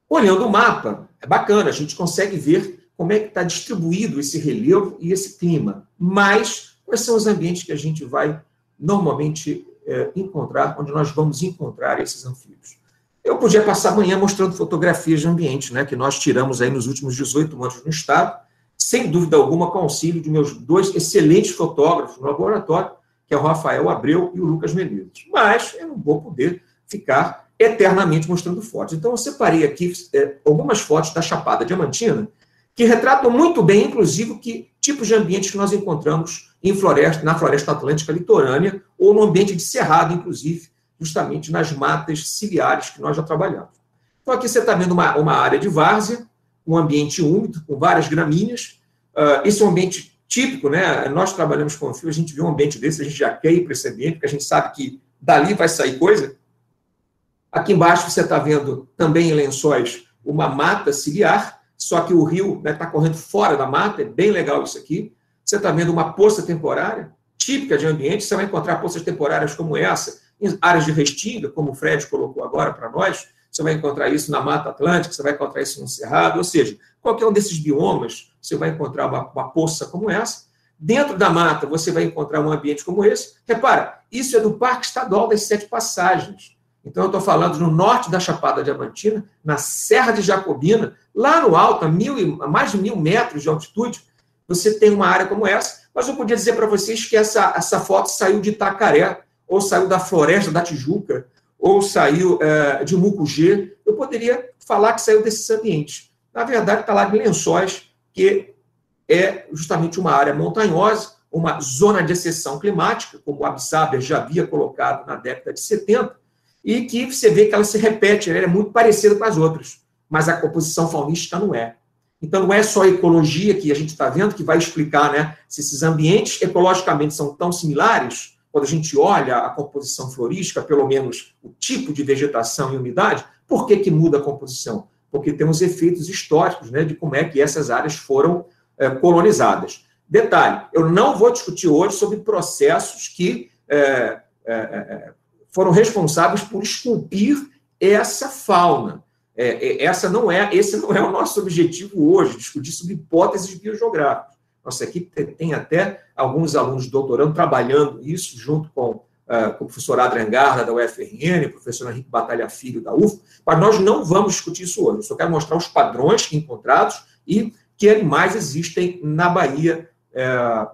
olhando o mapa, é bacana, a gente consegue ver como é que está distribuído esse relevo e esse clima. Mas, quais são os ambientes que a gente vai normalmente encontrar, onde nós vamos encontrar esses anfíbios? Eu podia passar amanhã mostrando fotografias de ambiente, né, que nós tiramos aí nos últimos 18 anos no estado, sem dúvida alguma, com auxílio de meus dois excelentes fotógrafos no laboratório, que é o Rafael Abreu e o Lucas Menezes. Mas eu não vou poder ficar eternamente mostrando fotos. Então, eu separei aqui algumas fotos da Chapada Diamantina, que retratam muito bem, inclusive, que tipos de ambientes que nós encontramos na floresta atlântica litorânea, ou no ambiente de cerrado, inclusive, justamente nas matas ciliares que nós já trabalhamos. Então, aqui você está vendo uma área de várzea, um ambiente úmido, com várias gramíneas. Esse é um ambiente típico, né? Nós trabalhamos com anfíbios, a gente vê um ambiente desse, a gente já quer ir para esse ambiente, porque a gente sabe que dali vai sair coisa. Aqui embaixo você está vendo também em Lençóis uma mata ciliar, só que o rio está correndo fora da mata, é bem legal isso aqui. Você está vendo uma poça temporária, típica de ambiente, você vai encontrar poças temporárias como essa, em áreas de restinga, como o Fred colocou agora para nós, você vai encontrar isso na Mata Atlântica, você vai encontrar isso no Cerrado, ou seja, qualquer um desses biomas, você vai encontrar uma poça como essa. Dentro da mata, você vai encontrar um ambiente como esse. Repara, isso é do Parque Estadual das Sete Passagens. Então, eu estou falando no norte da Chapada Diamantina, na Serra de Jacobina, lá no alto, a mais de 1.000 metros de altitude, você tem uma área como essa. Mas eu podia dizer para vocês que essa foto saiu de Itacaré, ou saiu da Floresta da Tijuca, ou saiu de Mucugê. Eu poderia falar que saiu desses ambientes. Na verdade, está lá de Lençóis, que é justamente uma área montanhosa, uma zona de exceção climática, como o Absaber já havia colocado na década de 70, e que você vê que ela se repete, ela é muito parecida com as outras, mas a composição faunística não é. Então, não é só a ecologia que a gente está vendo que vai explicar, né, se esses ambientes ecologicamente são tão similares, quando a gente olha a composição florística, pelo menos o tipo de vegetação e umidade, por que muda a composição? Porque tem os efeitos históricos, né, de como é que essas áreas foram colonizadas. Detalhe, eu não vou discutir hoje sobre processos que foram responsáveis por esculpir essa fauna. Esse não é o nosso objetivo hoje, discutir sobre hipóteses biogeográficas. Nossa equipe tem até alguns alunos doutorando trabalhando isso, junto com o professor Adrian Garda, da UFRN, o professor Henrique Batalha Filho, da UF, mas nós não vamos discutir isso hoje. Eu só quero mostrar os padrões encontrados e que animais existem na Bahia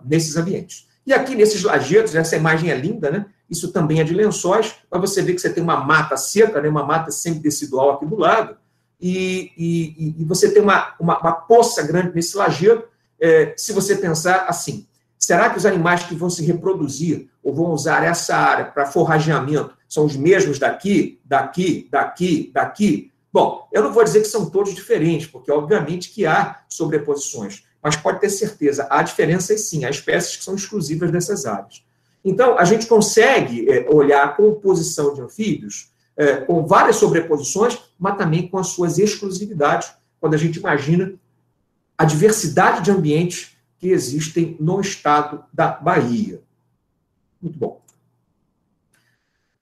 nesses ambientes. E aqui, nesses lajedos, essa imagem é linda, né? Isso também é de Lençóis, mas você vê que você tem uma mata seca, né? Uma mata semidecidual aqui do lado, e você tem uma poça grande nesse lajedo. Se você pensar assim, será que os animais que vão se reproduzir ou vão usar essa área para forrageamento são os mesmos daqui? Bom, eu não vou dizer que são todos diferentes, porque obviamente que há sobreposições, mas pode ter certeza, há diferenças sim, há espécies que são exclusivas dessas áreas. Então, a gente consegue olhar a composição de anfíbios com várias sobreposições, mas também com as suas exclusividades, quando a gente imagina a diversidade de ambientes que existem no estado da Bahia. Muito bom.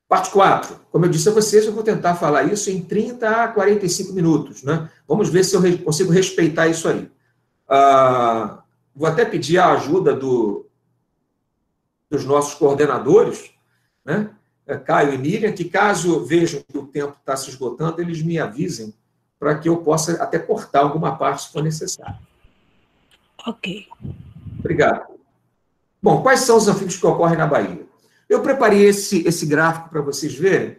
Parte 4. Como eu disse a vocês, eu vou tentar falar isso em 30 a 45 minutos. Né? Vamos ver se eu consigo respeitar isso aí. Vou até pedir a ajuda dos nossos coordenadores, né? Caio e Miriam, que caso vejam que o tempo está se esgotando, eles me avisem para que eu possa até cortar alguma parte se for necessário. Ok. Obrigado. Bom, quais são os anfíbios que ocorrem na Bahia? Eu preparei esse gráfico para vocês verem,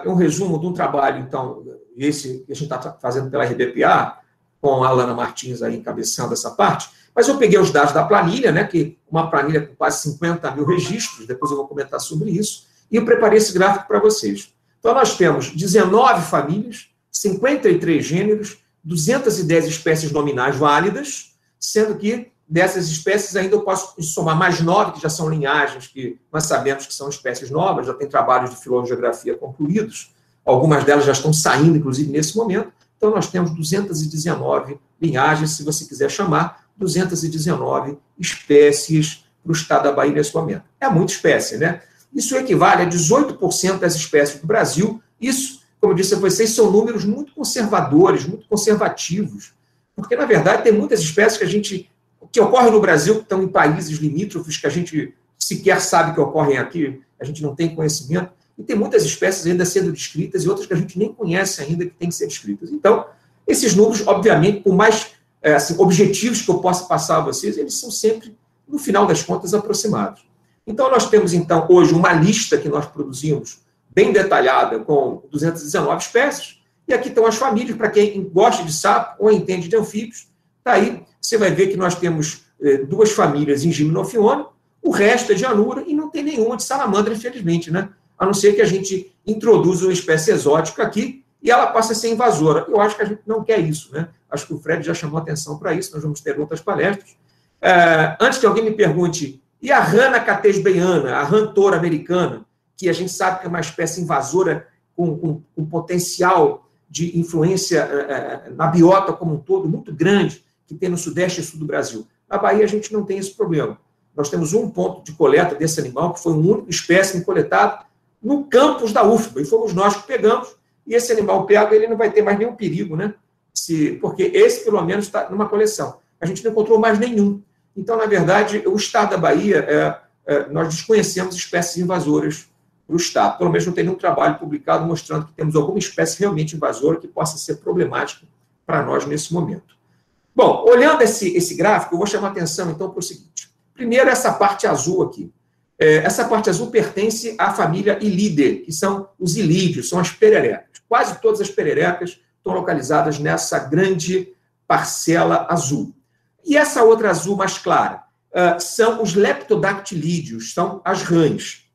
um resumo de um trabalho, então, esse que a gente está fazendo pela RBPA, com a Alana Martins aí encabeçando essa parte, mas eu peguei os dados da planilha, né, que uma planilha com quase 50 mil registros, depois eu vou comentar sobre isso, e eu preparei esse gráfico para vocês. Então, nós temos 19 famílias, 53 gêneros, 210 espécies nominais válidas, sendo que dessas espécies ainda eu posso somar mais 9, que já são linhagens, que nós sabemos que são espécies novas, já tem trabalhos de filogeografia concluídos, algumas delas já estão saindo, inclusive, nesse momento. Então, nós temos 219 linhagens, se você quiser chamar, 219 espécies para o estado da Bahia nesse momento. É muita espécie, né? Isso equivale a 18% das espécies do Brasil. Isso, como eu disse a vocês, são números muito conservadores, muito conservativos, porque, na verdade, tem muitas espécies que ocorrem no Brasil, que estão em países limítrofes, que a gente sequer sabe que ocorrem aqui, a gente não tem conhecimento, e tem muitas espécies ainda sendo descritas e outras que a gente nem conhece ainda que têm que ser descritas. Então, esses números, obviamente, por mais objetivos que eu possa passar a vocês, eles são sempre, no final das contas, aproximados. Então, nós temos, então, hoje uma lista que nós produzimos, bem detalhada, com 219 espécies, e aqui estão as famílias, para quem gosta de sapo ou entende de anfíbios. Está aí, você vai ver que nós temos 2 famílias em Gimnophione, o resto é de anura, e não tem nenhuma de salamandra, infelizmente, né? A não ser que a gente introduza uma espécie exótica aqui, e ela passa a ser invasora. Eu acho que a gente não quer isso, né? Acho que o Fred já chamou atenção para isso, nós vamos ter outras palestras. Antes que alguém me pergunte, e a rana catesbeiana, a rã touro americana, que a gente sabe que é uma espécie invasora com potencial de influência na biota como um todo, muito grande, que tem no sudeste e sul do Brasil. Na Bahia, a gente não tem esse problema. Nós temos um ponto de coleta desse animal, que foi um único espécime coletado no campus da UFBA, e fomos nós que pegamos, e esse animal pega, ele não vai ter mais nenhum perigo, né? Porque esse, pelo menos, está numa coleção. A gente não encontrou mais nenhum. Então, na verdade, o estado da Bahia, nós desconhecemos espécies invasoras para o estado. Pelo menos não tem nenhum trabalho publicado mostrando que temos alguma espécie realmente invasora que possa ser problemática para nós nesse momento. Bom, olhando esse gráfico, eu vou chamar a atenção, então, para o seguinte. Primeiro, essa parte azul aqui. Essa parte azul pertence à família Ilidae, que são os ilídeos, são as pererecas. Quase todas as pererecas estão localizadas nessa grande parcela azul. E essa outra azul mais clara são os leptodactilídeos, são as rãs,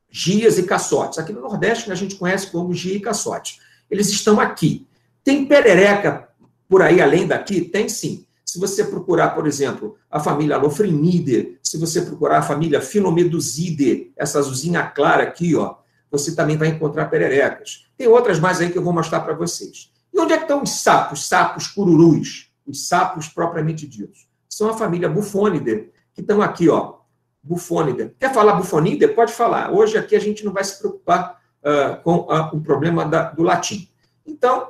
gias e caçotes. Aqui no Nordeste a gente conhece como gia e caçote. Eles estão aqui. Tem perereca por aí além daqui? Tem sim. Se você procurar, por exemplo, a família Alofrinidae, se você procurar a família Philomedosidae, essa azulzinha clara aqui, ó, você também vai encontrar pererecas. Tem outras mais aí que eu vou mostrar para vocês. E onde é que estão os sapos cururus? Os sapos propriamente ditos. São a família Bufonidae, que estão aqui, ó. Bufonidae. Quer falar Bufonidae? Pode falar. Hoje aqui a gente não vai se preocupar com o problema do latim. Então,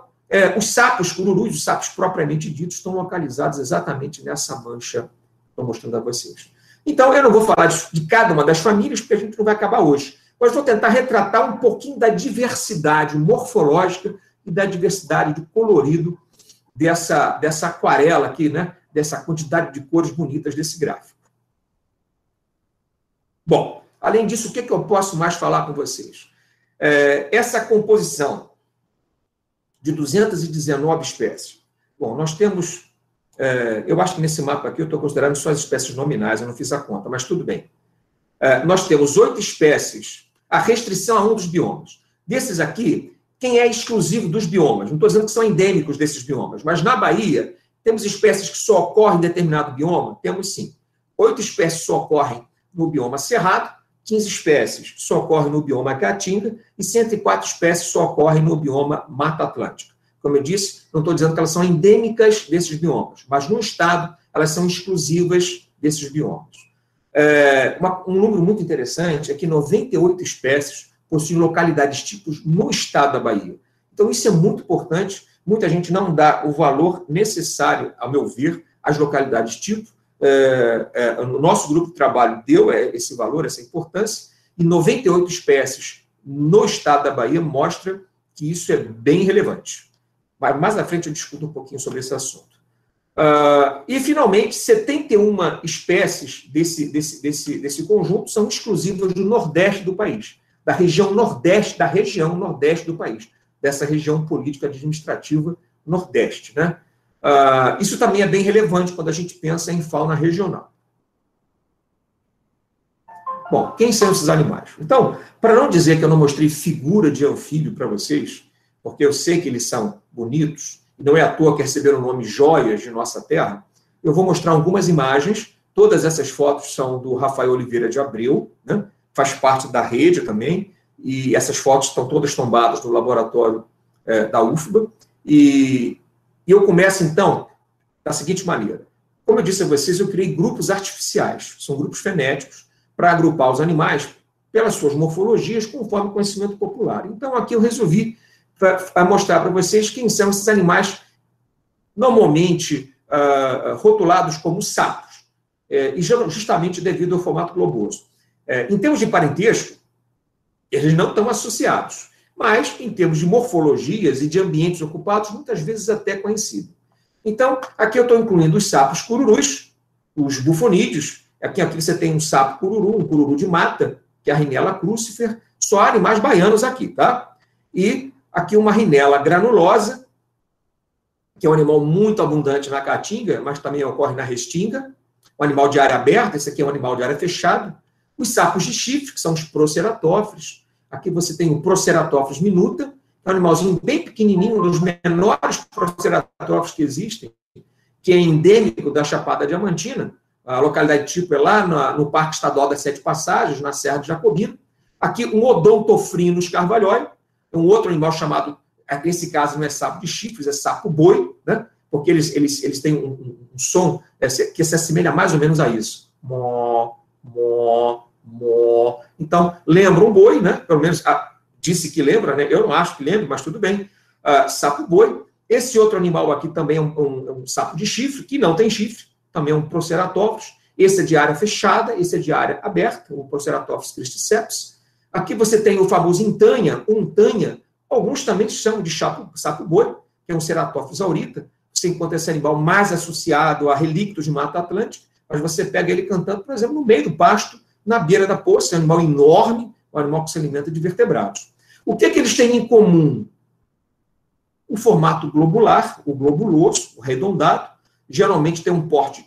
os sapos cururus, os sapos propriamente ditos, estão localizados exatamente nessa mancha que estou mostrando a vocês. Então, eu não vou falar de cada uma das famílias, porque a gente não vai acabar hoje. Mas vou tentar retratar um pouquinho da diversidade morfológica e da diversidade de colorido dessa aquarela aqui, né? Dessa quantidade de cores bonitas desse gráfico. Bom, além disso, o que eu posso mais falar com vocês? Essa composição de 219 espécies. Bom, nós temos... eu acho que nesse mapa aqui eu estou considerando só as espécies nominais, eu não fiz a conta, mas tudo bem. Nós temos 8 espécies, a restrição a um dos biomas. Desses aqui, quem é exclusivo dos biomas? Não estou dizendo que são endêmicos desses biomas, mas na Bahia, temos espécies que só ocorrem em determinado bioma? Temos sim. 8 espécies só ocorrem no bioma Cerrado, 15 espécies só ocorrem no bioma Caatinga e 104 espécies só ocorrem no bioma Mata Atlântica. Como eu disse, não estou dizendo que elas são endêmicas desses biomas, mas no estado elas são exclusivas desses biomas. Um número muito interessante é que 98 espécies possuem localidades tipos no estado da Bahia. Então, isso é muito importante. Muita gente não dá o valor necessário, ao meu ver, às localidades tipo. O nosso grupo de trabalho deu esse valor, essa importância, e 98 espécies no estado da Bahia mostra que isso é bem relevante. Mas mais à frente eu discuto um pouquinho sobre esse assunto. E, finalmente, 71 espécies desse conjunto são exclusivas do Nordeste do país, da região Nordeste do país, dessa região política administrativa Nordeste, né? Isso também é bem relevante quando a gente pensa em fauna regional. Bom, quem são esses animais? Então, para não dizer que eu não mostrei figura de anfíbio para vocês, porque eu sei que eles são bonitos, e não é à toa que receberam o nome Joias de Nossa Terra, eu vou mostrar algumas imagens. Todas essas fotos são do Rafael Oliveira de Abreu, né? Faz parte da rede também, e essas fotos estão todas tombadas no laboratório da UFBA, e eu começo, então, da seguinte maneira. Como eu disse a vocês, eu criei grupos artificiais, são grupos fenéticos, para agrupar os animais pelas suas morfologias, conforme o conhecimento popular. Então, aqui eu resolvi mostrar para vocês quem são esses animais normalmente rotulados como sapos, e justamente devido ao formato globoso. Em termos de parentesco, eles não estão associados, mas em termos de morfologias e de ambientes ocupados, muitas vezes até coincidem. Então, aqui eu estou incluindo os sapos cururus, os bufonídeos. Aqui você tem um sapo cururu, um cururu de mata, que é a Rhinella crucifer, só animais baianos aqui, tá? E aqui uma Rhinella granulosa, que é um animal muito abundante na Caatinga, mas também ocorre na Restinga, um animal de área aberta, esse aqui é um animal de área fechada. Os sapos de chifre, que são os Proceratófilos. Aqui você tem o Proceratófilos minuta, que é um animalzinho bem pequenininho, um dos menores Proceratófilos que existem, que é endêmico da Chapada Diamantina. A localidade tipo é lá no Parque Estadual das Sete Passagens, na Serra de Jacobina. Aqui, um odontofrinus carvalhoi, um outro animal chamado, nesse caso não é sapo de chifres, é sapo-boi, né? Porque eles têm um som que se assemelha mais ou menos a isso. Mó, mó, mó. Então, lembra um boi, né? Pelo menos disse que lembra, né? Eu não acho que lembre, mas tudo bem. Sapo-boi. Esse outro animal aqui também é um sapo de chifre, que não tem chifre, também é um Proceratops. Esse é de área fechada, esse é de área aberta, o Proceratops cristiceps. Aqui você tem o famoso intanha, alguns também chamam de sapo-boi, que é um Ceratops aurita. Você encontra esse animal mais associado a relictos de Mata Atlântica, mas você pega ele cantando, por exemplo, no meio do pasto, na beira da poça. É um animal enorme, um animal que se alimenta de vertebrados. O que eles têm em comum? O formato globular, o globuloso, o arredondado, geralmente tem um porte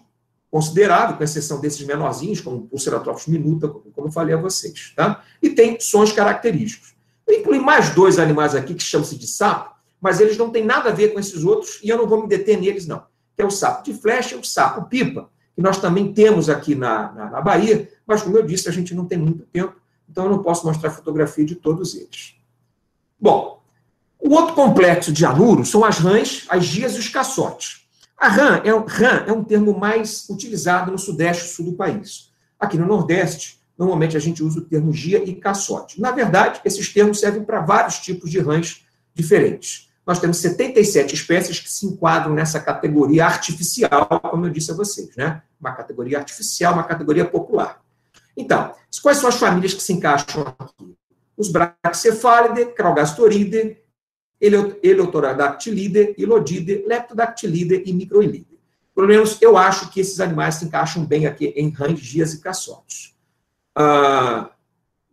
considerável, com exceção desses menorzinhos, como o Ceratops minuta, como eu falei a vocês. Tá? E tem sons característicos. Eu incluí mais dois animais aqui que chamam-se de sapo, mas eles não têm nada a ver com esses outros, e eu não vou me deter neles, não. Que é o sapo de flecha e o sapo-pipa, que nós também temos aqui na Bahia, mas, como eu disse, a gente não tem muito tempo, então eu não posso mostrar fotografia de todos eles. Bom, o outro complexo de anuro são as rãs, as gias e os caçotes. A rã é um termo mais utilizado no sudeste e sul do país. Aqui no nordeste, normalmente a gente usa o termo gia e caçote. Na verdade, esses termos servem para vários tipos de rãs diferentes. Nós temos 77 espécies que se enquadram nessa categoria artificial, como eu disse a vocês, né? Uma categoria artificial, uma categoria popular. Então, quais são as famílias que se encaixam aqui? Os Brachycephalidae, Craugastoridae, Eleutherodactylidae, Ilodidae, Leptodactylidae e Microilidae. Pelo menos eu acho que esses animais se encaixam bem aqui em rãs, gias e caçotes.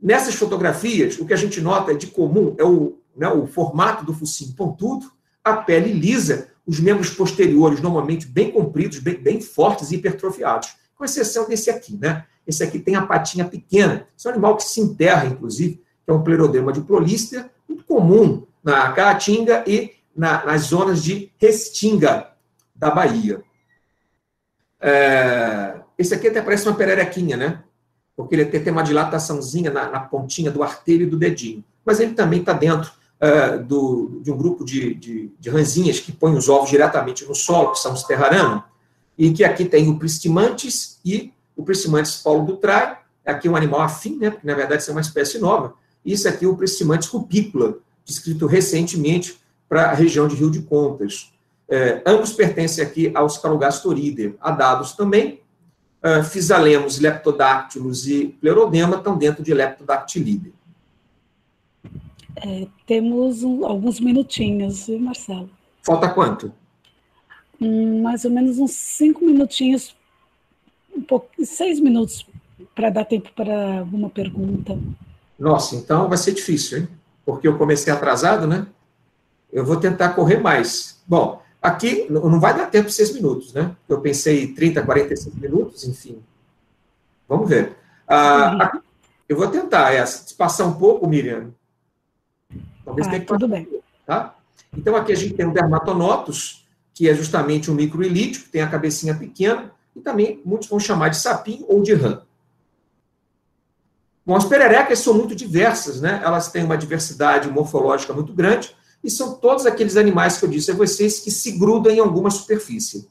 Nessas fotografias, o que a gente nota de comum é o formato do focinho pontudo, a pele lisa, os membros posteriores normalmente bem compridos, bem fortes e hipertrofiados, com exceção desse aqui, né? Esse aqui tem a patinha pequena. Esse é um animal que se enterra, inclusive, que é um Pleurodema diplolíster, muito comum na Caatinga e nas zonas de Restinga da Bahia. Esse aqui até parece uma pererequinha, né? Porque ele tem uma dilataçãozinha na pontinha do artelho e do dedinho. Mas ele também está dentro de um grupo de rãzinhas que põem os ovos diretamente no solo, que são os terrarana, e que aqui tem o Pristimantis e o Pristimantis paulodutrae. Aqui é um animal afim, né? Porque na verdade isso é uma espécie nova. E isso aqui é o Pristimantis rupícola, descrito recentemente para a região de Rio de Contas. Ambos pertencem aqui aos Craugastoridae. Adados também. Physalemos, Leptodactylus e Pleurodema estão dentro de Leptodactylidae. Temos alguns minutinhos, viu, Marcelo? Falta quanto? Mais ou menos uns 5 minutinhos, 6 minutos, para dar tempo para alguma pergunta. Nossa, então vai ser difícil, hein? Porque eu comecei atrasado, né? Eu vou tentar correr mais. Bom, aqui não vai dar tempo 6 minutos, né? Eu pensei 30, 45 minutos, enfim. Vamos ver. Aqui, eu vou tentar se passar um pouco, Miriam. Talvez tenha que passar tudo bem. Tá? Então, aqui a gente tem o Dermatonotus, que é justamente um microilítico, que tem a cabecinha pequena, e também muitos vão chamar de sapinho ou de rã. Bom, as pererecas são muito diversas, né? Elas têm uma diversidade morfológica muito grande, e são todos aqueles animais que eu disse a vocês que se grudam em alguma superfície.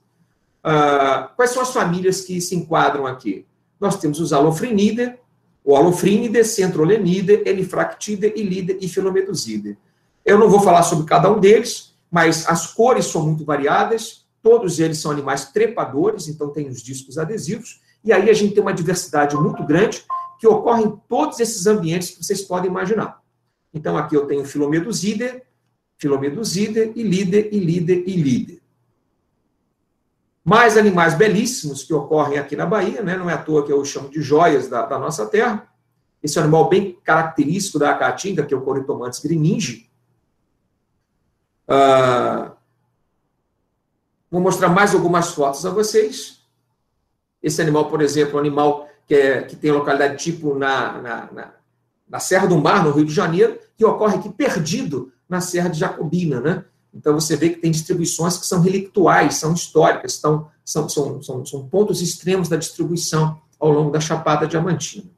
Quais são as famílias que se enquadram aqui? Nós temos os Alofrinidae, o Alofrinidae, Centrolenidae, Elifractidae, Ilidae e Philomedusidae. Eu não vou falar sobre cada um deles, mas as cores são muito variadas, todos eles são animais trepadores, então tem os discos adesivos, e aí a gente tem uma diversidade muito grande que ocorre em todos esses ambientes que vocês podem imaginar. Então, aqui eu tenho Philomedusidae, Ilidae, Ilidae. Mais animais belíssimos que ocorrem aqui na Bahia, né? Não é à toa que eu chamo de joias da nossa terra. Esse é um animal bem característico da Caatinga, que é o Corytomantis griningi. Vou mostrar mais algumas fotos a vocês. Esse animal, por exemplo, é um animal que tem localidade tipo na Serra do Mar, no Rio de Janeiro, que ocorre aqui perdido na Serra de Jacobina, né? Então, você vê que tem distribuições que são relictuais, são históricas, são pontos extremos da distribuição ao longo da Chapada Diamantina.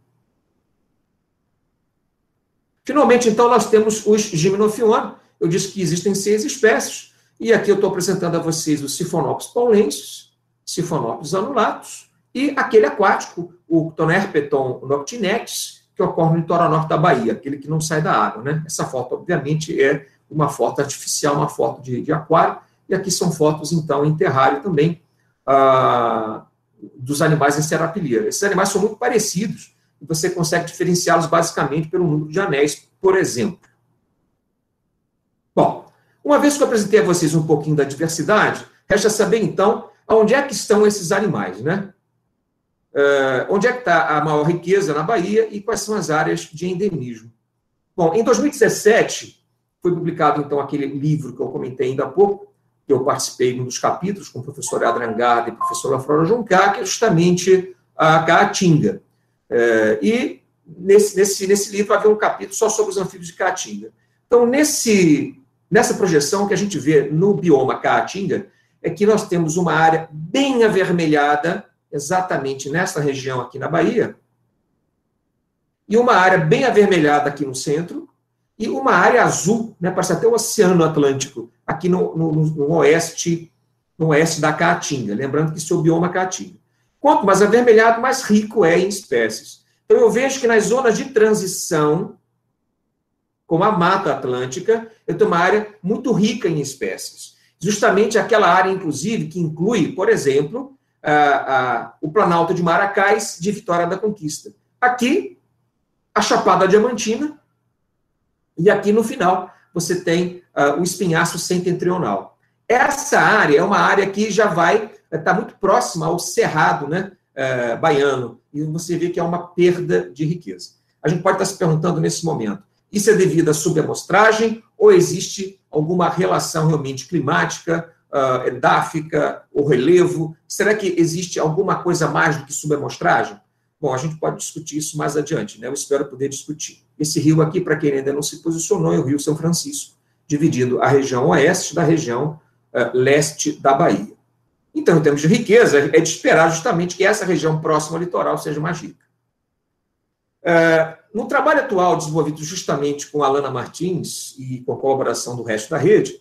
Finalmente, então, nós temos os Gymnophiona. Eu disse que existem 6 espécies, e aqui eu estou apresentando a vocês os Siphonopsis paulensis, Siphonopsis annulatus, e aquele aquático, o Tonerpeton noctinex, que ocorre no litoral norte da Bahia, aquele que não sai da água, né? Essa foto, obviamente, é uma foto artificial, uma foto de aquário, e aqui são fotos, então, em terrário também, dos animais em serapilheira. Esses animais são muito parecidos, e você consegue diferenciá-los basicamente pelo número de anéis, por exemplo. Bom, uma vez que eu apresentei a vocês um pouquinho da diversidade, resta saber, então, onde é que estão esses animais, né? Onde é que está a maior riqueza na Bahia e quais são as áreas de endemismo. Bom, em 2017, foi publicado, então, aquele livro que eu comentei ainda há pouco, que eu participei de um dos capítulos com o professor Adrian Garda e o professor Laflora Juncar, que é justamente a Caatinga. E nesse livro havia um capítulo só sobre os anfíbios de Caatinga. Então, nessa projeção, o que a gente vê no bioma Caatinga é que nós temos uma área bem avermelhada, exatamente nessa região aqui na Bahia, e uma área bem avermelhada aqui no centro, e uma área azul, né, parece até o Oceano Atlântico, aqui no oeste da Caatinga, lembrando que isso é o bioma Caatinga. Quanto mais avermelhado, mais rico é em espécies. Então, eu vejo que nas zonas de transição, como a Mata Atlântica, eu tenho uma área muito rica em espécies. Justamente aquela área, inclusive, que inclui, por exemplo, o Planalto de Maracás, de Vitória da Conquista. Aqui, a Chapada Diamantina, e aqui no final você tem o espinhaço setentrional. Essa área é uma área que já vai estar muito próxima ao Cerrado, né, baiano, e você vê que é uma perda de riqueza. A gente pode estar se perguntando nesse momento, isso é devido à subamostragem ou existe alguma relação realmente climática, edáfica, ou relevo? Será que existe alguma coisa mais do que subamostragem? Bom, a gente pode discutir isso mais adiante, né? Eu espero poder discutir. Esse rio aqui, para quem ainda não se posicionou, é o Rio São Francisco, dividindo a região oeste da região leste da Bahia. Então, em termos de riqueza, é de esperar justamente que essa região próxima ao litoral seja mais rica. No trabalho atual, desenvolvido justamente com a Alana Martins e com a colaboração do resto da rede,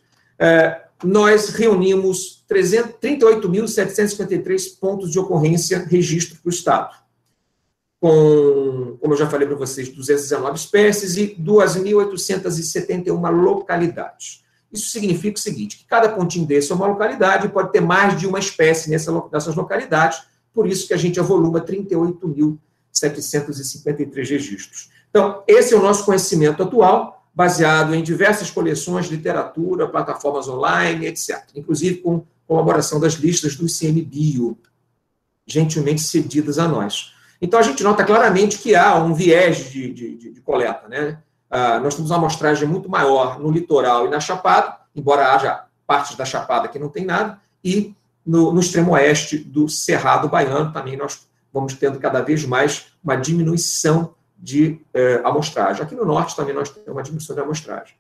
nós reunimos 38.753 pontos de ocorrência, registro para o Estado, com, como eu já falei para vocês, 219 espécies e 2.871 localidades. Isso significa o seguinte, que cada pontinho desse é uma localidade e pode ter mais de uma espécie nessas localidades, por isso que a gente avoluma 38.753 registros. Então, esse é o nosso conhecimento atual, baseado em diversas coleções, literatura, plataformas online, etc. Inclusive com colaboração das listas do ICMBio, gentilmente cedidas a nós. Então, a gente nota claramente que há um viés de coleta, né? Nós temos uma amostragem muito maior no litoral e na Chapada, embora haja partes da Chapada que não tem nada, e no extremo oeste do Cerrado Baiano também nós vamos tendo cada vez mais uma diminuição de amostragem. Aqui no norte também nós temos uma diminuição de amostragem.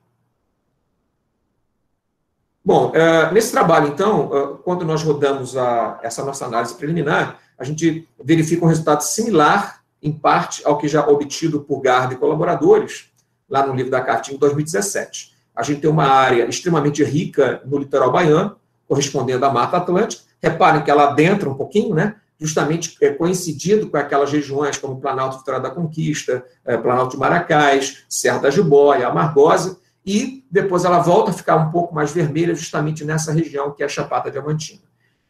Bom, nesse trabalho, então, quando nós rodamos essa nossa análise preliminar, a gente verifica um resultado similar, em parte, ao que já obtido por Garda e colaboradores, lá no livro da Caatinga, em 2017. A gente tem uma área extremamente rica no litoral baiano, correspondendo à Mata Atlântica. Reparem que ela adentra um pouquinho, né? Justamente coincidindo com aquelas regiões como Planalto Vitória da Conquista, Planalto de Maracás, Serra da Jiboia, Amargosa, e depois ela volta a ficar um pouco mais vermelha justamente nessa região que é a Chapada Diamantina.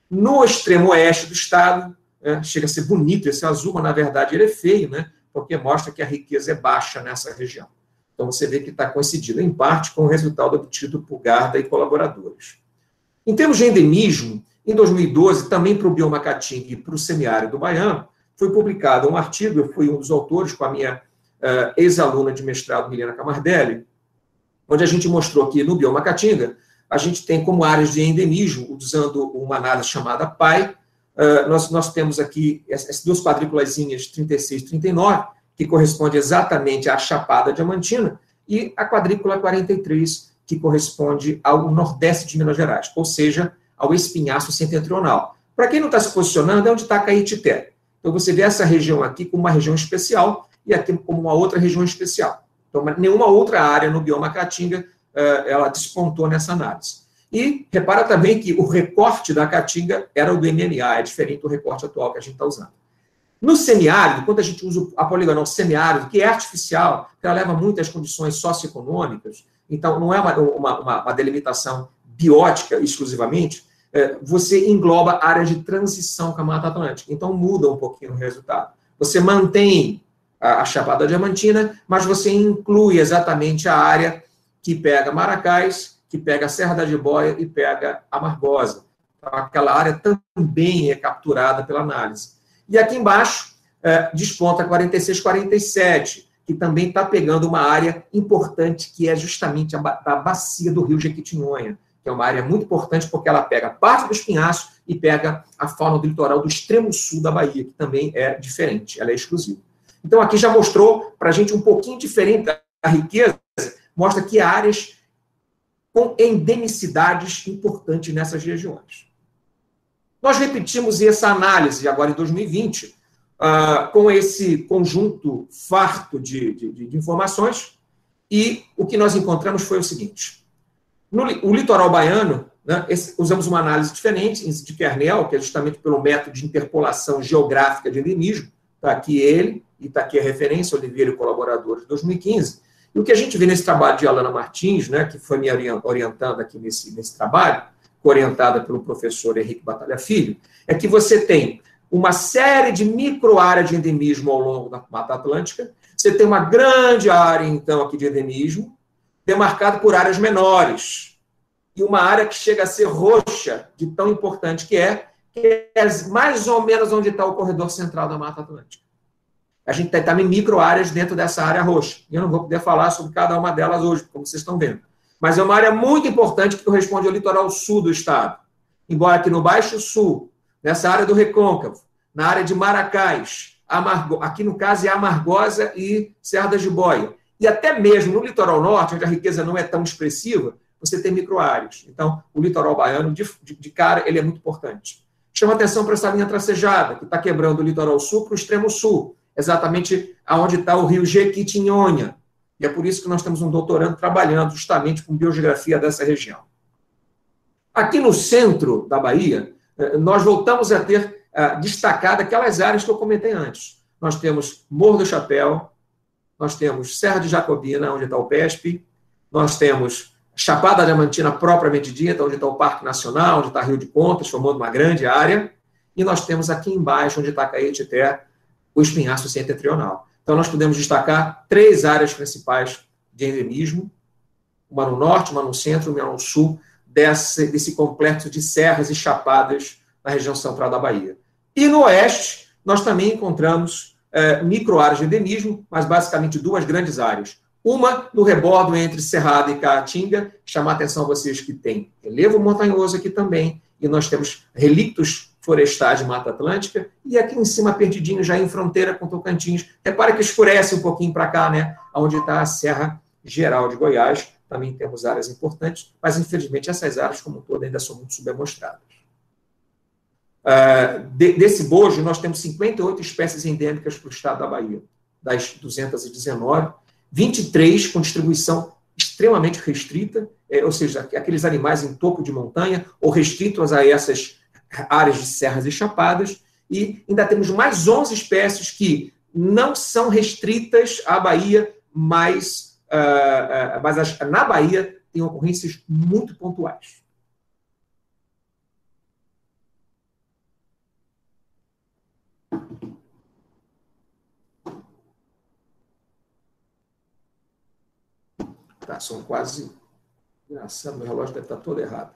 No extremo oeste do estado, chega a ser bonito esse azul, mas na verdade ele é feio, né? Porque mostra que a riqueza é baixa nessa região. Então, você vê que está coincidindo, em parte, com o resultado obtido por Garda e colaboradores. Em termos de endemismo, em 2012, também para o bioma Caatinga e para o semiárido baiano, foi publicado um artigo, eu fui um dos autores com a minha ex-aluna de mestrado, Milena Camardelli, onde a gente mostrou que no bioma Caatinga, a gente tem como áreas de endemismo, usando uma análise chamada PAI, nós temos aqui essas duas quadrículazinhas 36 e 39, que corresponde exatamente à Chapada Diamantina, e a quadrícula 43, que corresponde ao nordeste de Minas Gerais, ou seja, ao espinhaço setentrional. Para quem não está se posicionando, é onde está Caetité. Então, você vê essa região aqui como uma região especial e aqui como uma outra região especial. Então, nenhuma outra área no bioma Caatinga ela despontou nessa análise. E repara também que o recorte da Caatinga era o do MMA, é diferente do recorte atual que a gente está usando. No semiárido, quando a gente usa a poligonal semiárido, que é artificial, que ela leva muitas condições socioeconômicas, então não é uma delimitação biótica exclusivamente, você engloba áreas de transição com a Mata Atlântica. Então muda um pouquinho o resultado. Você mantém a Chapada Diamantina, mas você inclui exatamente a área que pega Maracás, que pega a Serra da Jiboia e pega a Margosa. Então, aquela área também é capturada pela análise. E aqui embaixo, desponta 46-47, que também está pegando uma área importante, que é justamente a bacia do Rio Jequitinhonha, que é uma área muito importante porque ela pega parte do espinhaço e pega a fauna do litoral do extremo sul da Bahia, que também é diferente, ela é exclusiva. Então, aqui já mostrou para a gente um pouquinho diferente da riqueza, mostra que há áreas com endemicidades importantes nessas regiões. Nós repetimos essa análise agora em 2020, com esse conjunto farto de informações, e o que nós encontramos foi o seguinte. O litoral baiano, né, usamos uma análise diferente, de Kernel, que é justamente pelo método de interpolação geográfica de endemismo. Está aqui ele, e está aqui a referência, Oliveira e colaboradores, de 2015. E o que a gente vê nesse trabalho de Alana Martins, né, que foi me orientando aqui nesse trabalho, orientada pelo professor Henrique Batalha Filho, é que você tem uma série de micro-áreas de endemismo ao longo da Mata Atlântica, você tem uma grande área, então, aqui de endemismo, demarcada por áreas menores, e uma área que chega a ser roxa, de tão importante que é mais ou menos onde está o corredor central da Mata Atlântica. A gente está em micro-áreas dentro dessa área roxa, e eu não vou poder falar sobre cada uma delas hoje, como vocês estão vendo. Mas é uma área muito importante que corresponde ao litoral sul do estado. Embora aqui no Baixo Sul, nessa área do Recôncavo, na área de Maracás, aqui no caso é Amargosa e Serra da Jiboia. E até mesmo no litoral norte, onde a riqueza não é tão expressiva, você tem microáreas. Então, o litoral baiano, de cara, ele é muito importante. Chama atenção para essa linha tracejada, que está quebrando o litoral sul para o extremo sul, exatamente aonde está o rio Jequitinhonha. E é por isso que nós temos um doutorando trabalhando justamente com biogeografia dessa região. Aqui no centro da Bahia, nós voltamos a ter destacado aquelas áreas que eu comentei antes. Nós temos Morro do Chapéu, nós temos Serra de Jacobina, onde está o PESP, nós temos Chapada Diamantina propriamente dita, onde está o Parque Nacional, onde está Rio de Contas, formando uma grande área, e nós temos aqui embaixo, onde está Caetité, o espinhaço setentrional. Então, nós podemos destacar 3 áreas principais de endemismo, uma no norte, uma no centro, uma no sul, desse complexo de serras e chapadas na região central da Bahia. E no oeste, nós também encontramos micro-áreas de endemismo, mas basicamente 2 grandes áreas. Uma no rebordo entre Cerrado e Caatinga, chamar a atenção a vocês que tem relevo montanhoso aqui também, e nós temos relictos florestais de Mata Atlântica, e aqui em cima, perdidinho, já em fronteira com Tocantins. Repara que escurece um pouquinho para cá, né? Onde está a Serra Geral de Goiás. Também temos áreas importantes, mas, infelizmente, essas áreas, como um todo, ainda são muito subdemonstradas. Desse bojo, nós temos 58 espécies endêmicas para o estado da Bahia, das 219, 23 com distribuição extremamente restrita, ou seja, aqueles animais em topo de montanha, ou restritos a essas áreas de serras e chapadas, e ainda temos mais 11 espécies que não são restritas à Bahia, mas na Bahia tem ocorrências muito pontuais. Tá, são quase... Engraçado, meu relógio deve estar todo errado.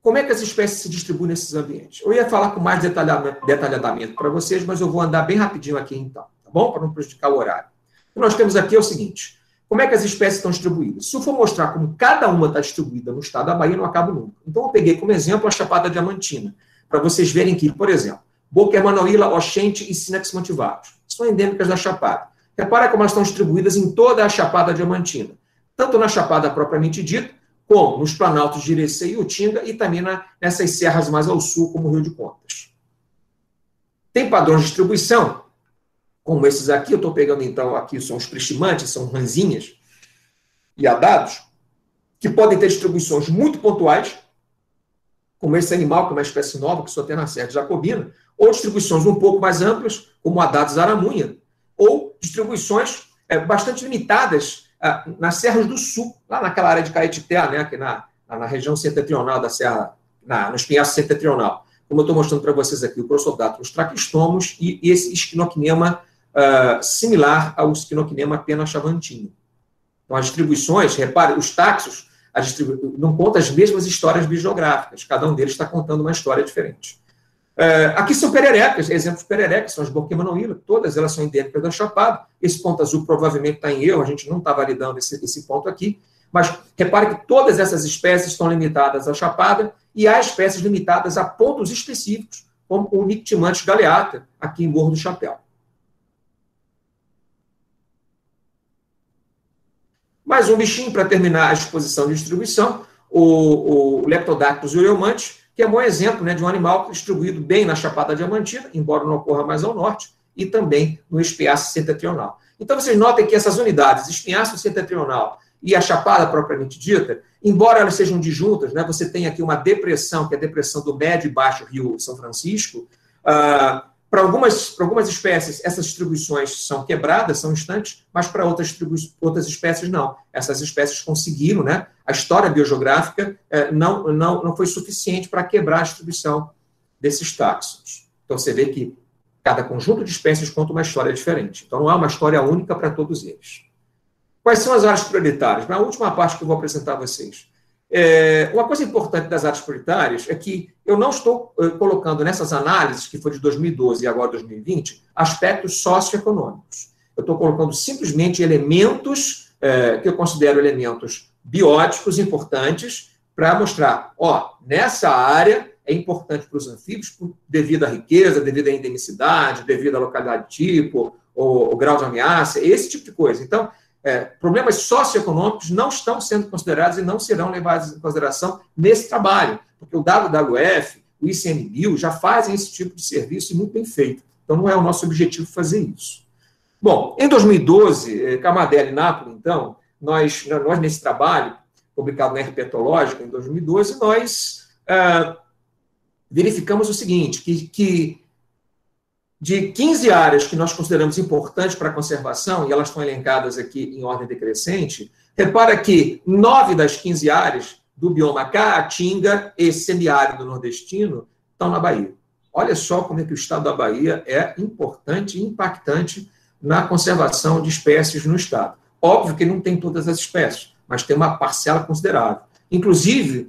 Como é que as espécies se distribuem nesses ambientes? Eu ia falar com mais detalhadamente para vocês, mas eu vou andar bem rapidinho aqui então, tá bom? Para não prejudicar o horário. O que nós temos aqui é o seguinte: como é que as espécies estão distribuídas? Se eu for mostrar como cada uma está distribuída no estado da Bahia, não acabo nunca. Então, eu peguei como exemplo a Chapada Diamantina, para vocês verem que, por exemplo, Boca Hermanoíla, Oxente e Sinax montivacus são endêmicas da Chapada. Repara como elas estão distribuídas em toda a Chapada Diamantina, tanto na Chapada propriamente dita, como nos planaltos de Irecê e Utinga, e também nessas serras mais ao sul, como o Rio de Contas. Tem padrões de distribuição, como esses aqui, eu estou pegando então, aqui são os pristimantes, são ranzinhas e adados, que podem ter distribuições muito pontuais, como esse animal, que é uma espécie nova, que só tem na Serra de Jacobina, ou distribuições um pouco mais amplas, como adados aramunha, ou distribuições bastante limitadas nas serras do sul, lá naquela área de Caetité, né, aqui na região setentrional da Serra, no espinhaço setentrional. Como eu estou mostrando para vocês aqui, o Prosodatus traquistomos e esse Esquinoquinema similar ao Esquinoquinema penachavantinho. Então, as distribuições, repare, os taxos não contam as mesmas histórias biogeográficas, cada um deles está contando uma história diferente. Aqui são pererecas, exemplos de pererecas, são as Borquemanoíla, todas elas são endêmicas da Chapada. Esse ponto azul provavelmente está em erro, a gente não está validando esse ponto aqui, mas repare que todas essas espécies estão limitadas à Chapada e há espécies limitadas a pontos específicos, como o Nictimantes galeata, aqui em Morro do Chapéu. Mais um bichinho para terminar a exposição de distribuição, o Leptodactylus ureumantes, que é um bom exemplo, né, de um animal distribuído bem na Chapada Diamantina, embora não ocorra mais ao norte, e também no espinhaço setentrional. Então, vocês notem que essas unidades, espinhaço setentrional e a Chapada propriamente dita, embora elas sejam disjuntas, né, você tem aqui uma depressão, que é a depressão do médio e baixo Rio São Francisco. Para algumas espécies, essas distribuições são quebradas, são instantes, mas para outras espécies, não. Essas espécies conseguiram, né? A história biogeográfica não foi suficiente para quebrar a distribuição desses táxons. Então, você vê que cada conjunto de espécies conta uma história diferente. Então, não há uma história única para todos eles. Quais são as áreas prioritárias? Na última parte que eu vou apresentar a vocês. Uma coisa importante das áreas prioritárias é que eu não estou colocando nessas análises, que foi de 2012 e agora 2020, aspectos socioeconômicos. Eu estou colocando simplesmente elementos que eu considero elementos bióticos importantes para mostrar, nessa área é importante para os anfíbios devido à riqueza, devido à endemicidade, devido à localidade tipo, o grau de ameaça, esse tipo de coisa. Então, problemas socioeconômicos não estão sendo considerados e não serão levados em consideração nesse trabalho, porque o WWF, o ICMBio já fazem esse tipo de serviço e muito bem feito. Então, não é o nosso objetivo fazer isso. Bom, em 2012, Camadelli e Napoli, então, nós nesse trabalho, publicado na Herpetológica, em 2012, nós verificamos o seguinte, que de 15 áreas que nós consideramos importantes para a conservação, e elas estão elencadas aqui em ordem decrescente, repara que 9 das 15 áreas do bioma Caatinga e semiárido nordestino estão na Bahia. Olha só como é que o estado da Bahia é importante e impactante na conservação de espécies no estado. Óbvio que não tem todas as espécies, mas tem uma parcela considerável. Inclusive,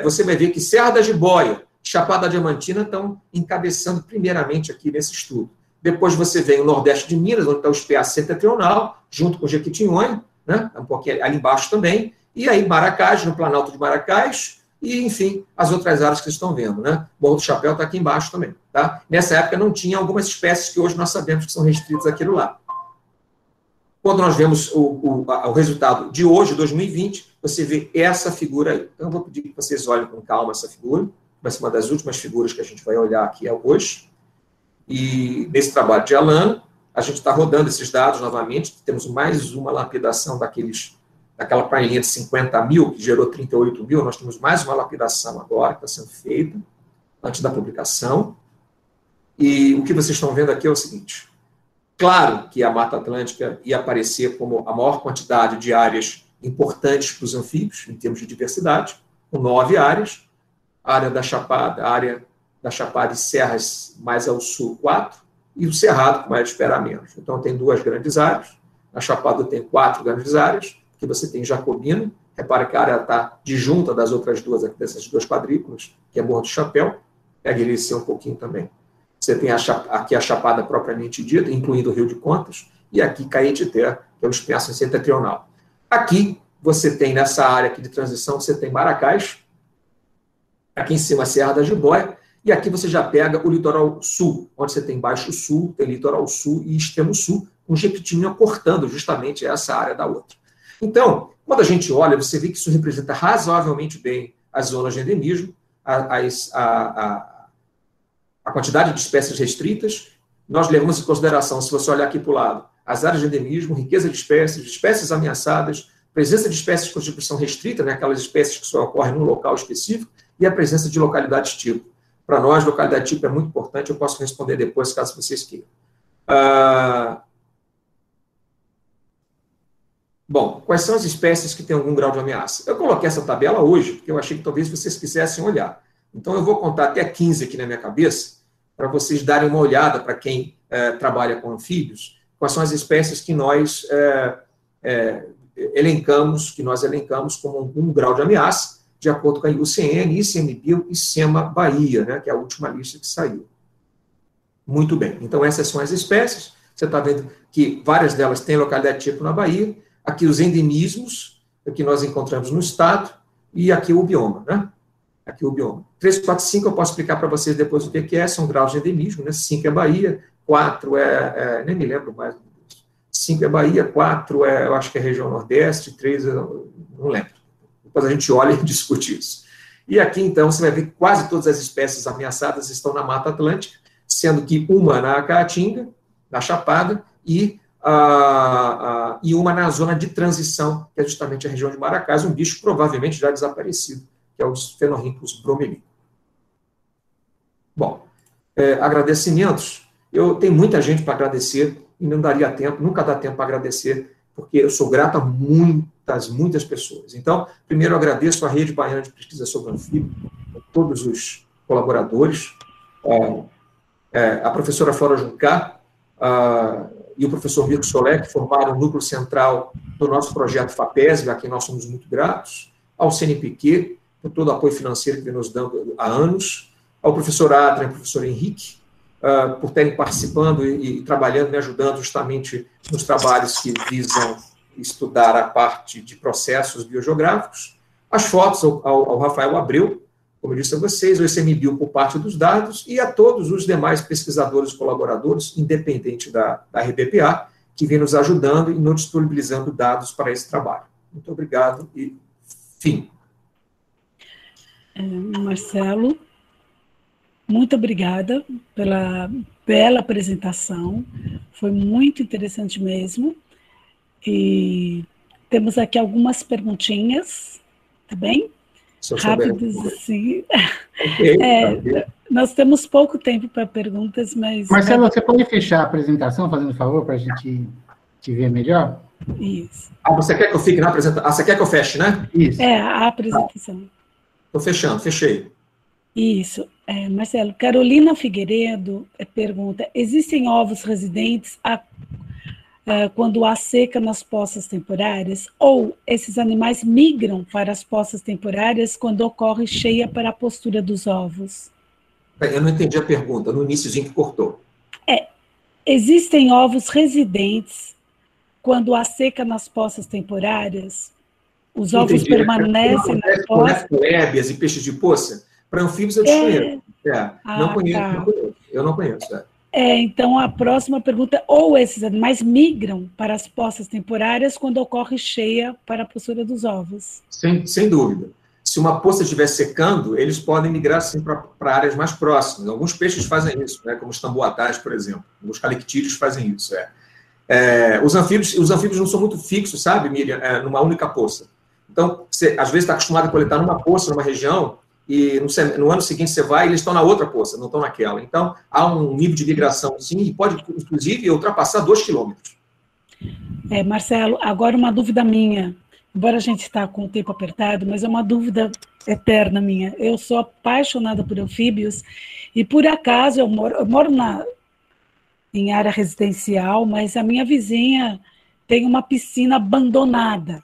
você vai ver que Serra da Jiboia, Chapada Diamantina estão encabeçando primeiramente aqui nesse estudo. Depois você vem o nordeste de Minas, onde está o espinhaço setentrional, junto com o Jequitinhonha, né? Um pouquinho ali embaixo também, e aí Maracás, no Planalto de Maracás, e, enfim, as outras áreas que vocês estão vendo, né? Morro do Chapéu está aqui embaixo também, tá? Nessa época não tinha algumas espécies que hoje nós sabemos que são restritas àquilo lá. Quando nós vemos o resultado de hoje, 2020, você vê essa figura aí. Então, eu vou pedir que vocês olhem com calma essa figura. Vai ser uma das últimas figuras que a gente vai olhar aqui hoje. E nesse trabalho de Alano, a gente está rodando esses dados novamente. Temos mais uma lapidação daquela panelinha de 50 mil, que gerou 38 mil. Nós temos mais uma lapidação agora, que está sendo feita, antes da publicação. E o que vocês estão vendo aqui é o seguinte. Claro que a Mata Atlântica ia aparecer como a maior quantidade de áreas importantes para os anfíbios, em termos de diversidade, com 9 áreas. A área da Chapada e Serras mais ao sul, 4, e o Cerrado, que vai esperar menos. Então, tem 2 grandes áreas. Na Chapada tem 4 grandes áreas, que você tem Jacobina. Repara que a área está disjunta das outras duas, dessas 2 quadrículas, que é Morro do Chapéu. Pega ele um pouquinho também. Você tem aqui a Chapada propriamente dita, incluindo o Rio de Contas, e aqui Caetité, que é o espinhaço setentrional. Aqui, você tem, nessa área aqui de transição, você tem Maracás, aqui em cima a Serra da Jiboia, e aqui você já pega o litoral sul, onde você tem Baixo Sul, tem Litoral Sul e Extremo Sul, um jequitinhonha cortando justamente essa área da outra. Então, quando a gente olha, você vê que isso representa razoavelmente bem as zonas de endemismo, a quantidade de espécies restritas. Nós levamos em consideração, se você olhar aqui para o lado, as áreas de endemismo, riqueza de espécies ameaçadas, presença de espécies com distribuição restrita, né, aquelas espécies que só ocorrem num local específico, e a presença de localidades tipo. Para nós, localidade tipo é muito importante, eu posso responder depois, caso vocês queiram. Bom, quais são as espécies que têm algum grau de ameaça? Eu coloquei essa tabela hoje, porque eu achei que talvez vocês quisessem olhar. Então, eu vou contar até 15 aqui na minha cabeça, para vocês darem uma olhada para quem trabalha com anfíbios, quais são as espécies que nós elencamos como um grau de ameaça, de acordo com a IUCN, ICMBio e SEMA Bahia, né, que é a última lista que saiu. Muito bem. Então, essas são as espécies. Você está vendo que várias delas têm localidade tipo na Bahia. Aqui os endemismos, que nós encontramos no estado, e aqui o bioma, né? Aqui o bioma. 3, 4, 5 eu posso explicar para vocês depois o que é, são graus de endemismo, né? 5 é Bahia, 4 nem me lembro mais. 5 é Bahia, 4 eu acho que é região Nordeste, 3 eu não lembro. Depois a gente olha e discute isso. E aqui, então, você vai ver que quase todas as espécies ameaçadas estão na Mata Atlântica, sendo que uma na Caatinga, na Chapada, e uma na zona de transição, que é justamente a região de Maracás, um bicho provavelmente já desaparecido, que é os Phenorhynchus bromelico. Bom, agradecimentos. Eu tenho muita gente para agradecer, e não daria tempo, nunca dá tempo para agradecer, porque eu sou grato a muitas pessoas. Então, primeiro eu agradeço a Rede Baiana de Pesquisa sobre Anfíbio, a todos os colaboradores, a professora Flora Juncá, e o professor Mirko Solé, que formaram o núcleo central do nosso projeto FAPESB, a quem nós somos muito gratos, ao CNPq, por todo o apoio financeiro que vem nos dando há anos, ao professor Adrian e ao professor Henrique, por terem participando e trabalhando, me ajudando justamente nos trabalhos que visam estudar a parte de processos biogeográficos, as fotos ao Rafael Abreu, como eu disse a vocês, o ICMBio por parte dos dados, e a todos os demais pesquisadores e colaboradores, independente da RBPA, que vem nos ajudando e nos disponibilizando dados para esse trabalho. Muito obrigado e fim. Marcelo, muito obrigada pela bela apresentação, foi muito interessante mesmo, e temos aqui algumas perguntinhas, tá bem? Rápidas, assim. Okay, nós temos pouco tempo para perguntas, mas... Marcelo, você pode fechar a apresentação, fazendo favor, para a gente te ver melhor? Isso. Você quer que eu fique na apresentação? Você quer que eu feche, né? Isso. A apresentação. Estou fechando, fechei. Isso. Marcelo, Carolina Figueiredo pergunta, existem ovos residentes quando há seca nas poças temporárias, ou esses animais migram para as poças temporárias quando ocorre cheia para a postura dos ovos? Eu não entendi a pergunta, no iníciozinho que cortou. Existem ovos residentes quando há seca nas poças temporárias? Os ovos permanecem na poça? Lébias e peixes de poça? Para anfíbios eu desconheço. Não conheço, tá. Eu não conheço. Então, a próxima pergunta, ou esses animais migram para as poças temporárias quando ocorre cheia para a postura dos ovos? Sem dúvida. Se uma poça estiver secando, eles podem migrar sim, para áreas mais próximas. Alguns peixes fazem isso, né, como os tamboatás, por exemplo. Os calictídeos fazem isso. Os anfíbios não são muito fixos, sabe, Miriam, numa única poça. Então, você, às vezes, está acostumado a coletar numa poça, numa região, e no ano seguinte você vai e eles estão na outra poça, não estão naquela. Então, há um nível de migração, sim, e pode, inclusive, ultrapassar 2 quilômetros. Marcelo, agora uma dúvida minha, embora a gente está com o tempo apertado, mas é uma dúvida eterna minha. Eu sou apaixonada por anfíbios, e por acaso eu moro em área residencial, mas a minha vizinha tem uma piscina abandonada.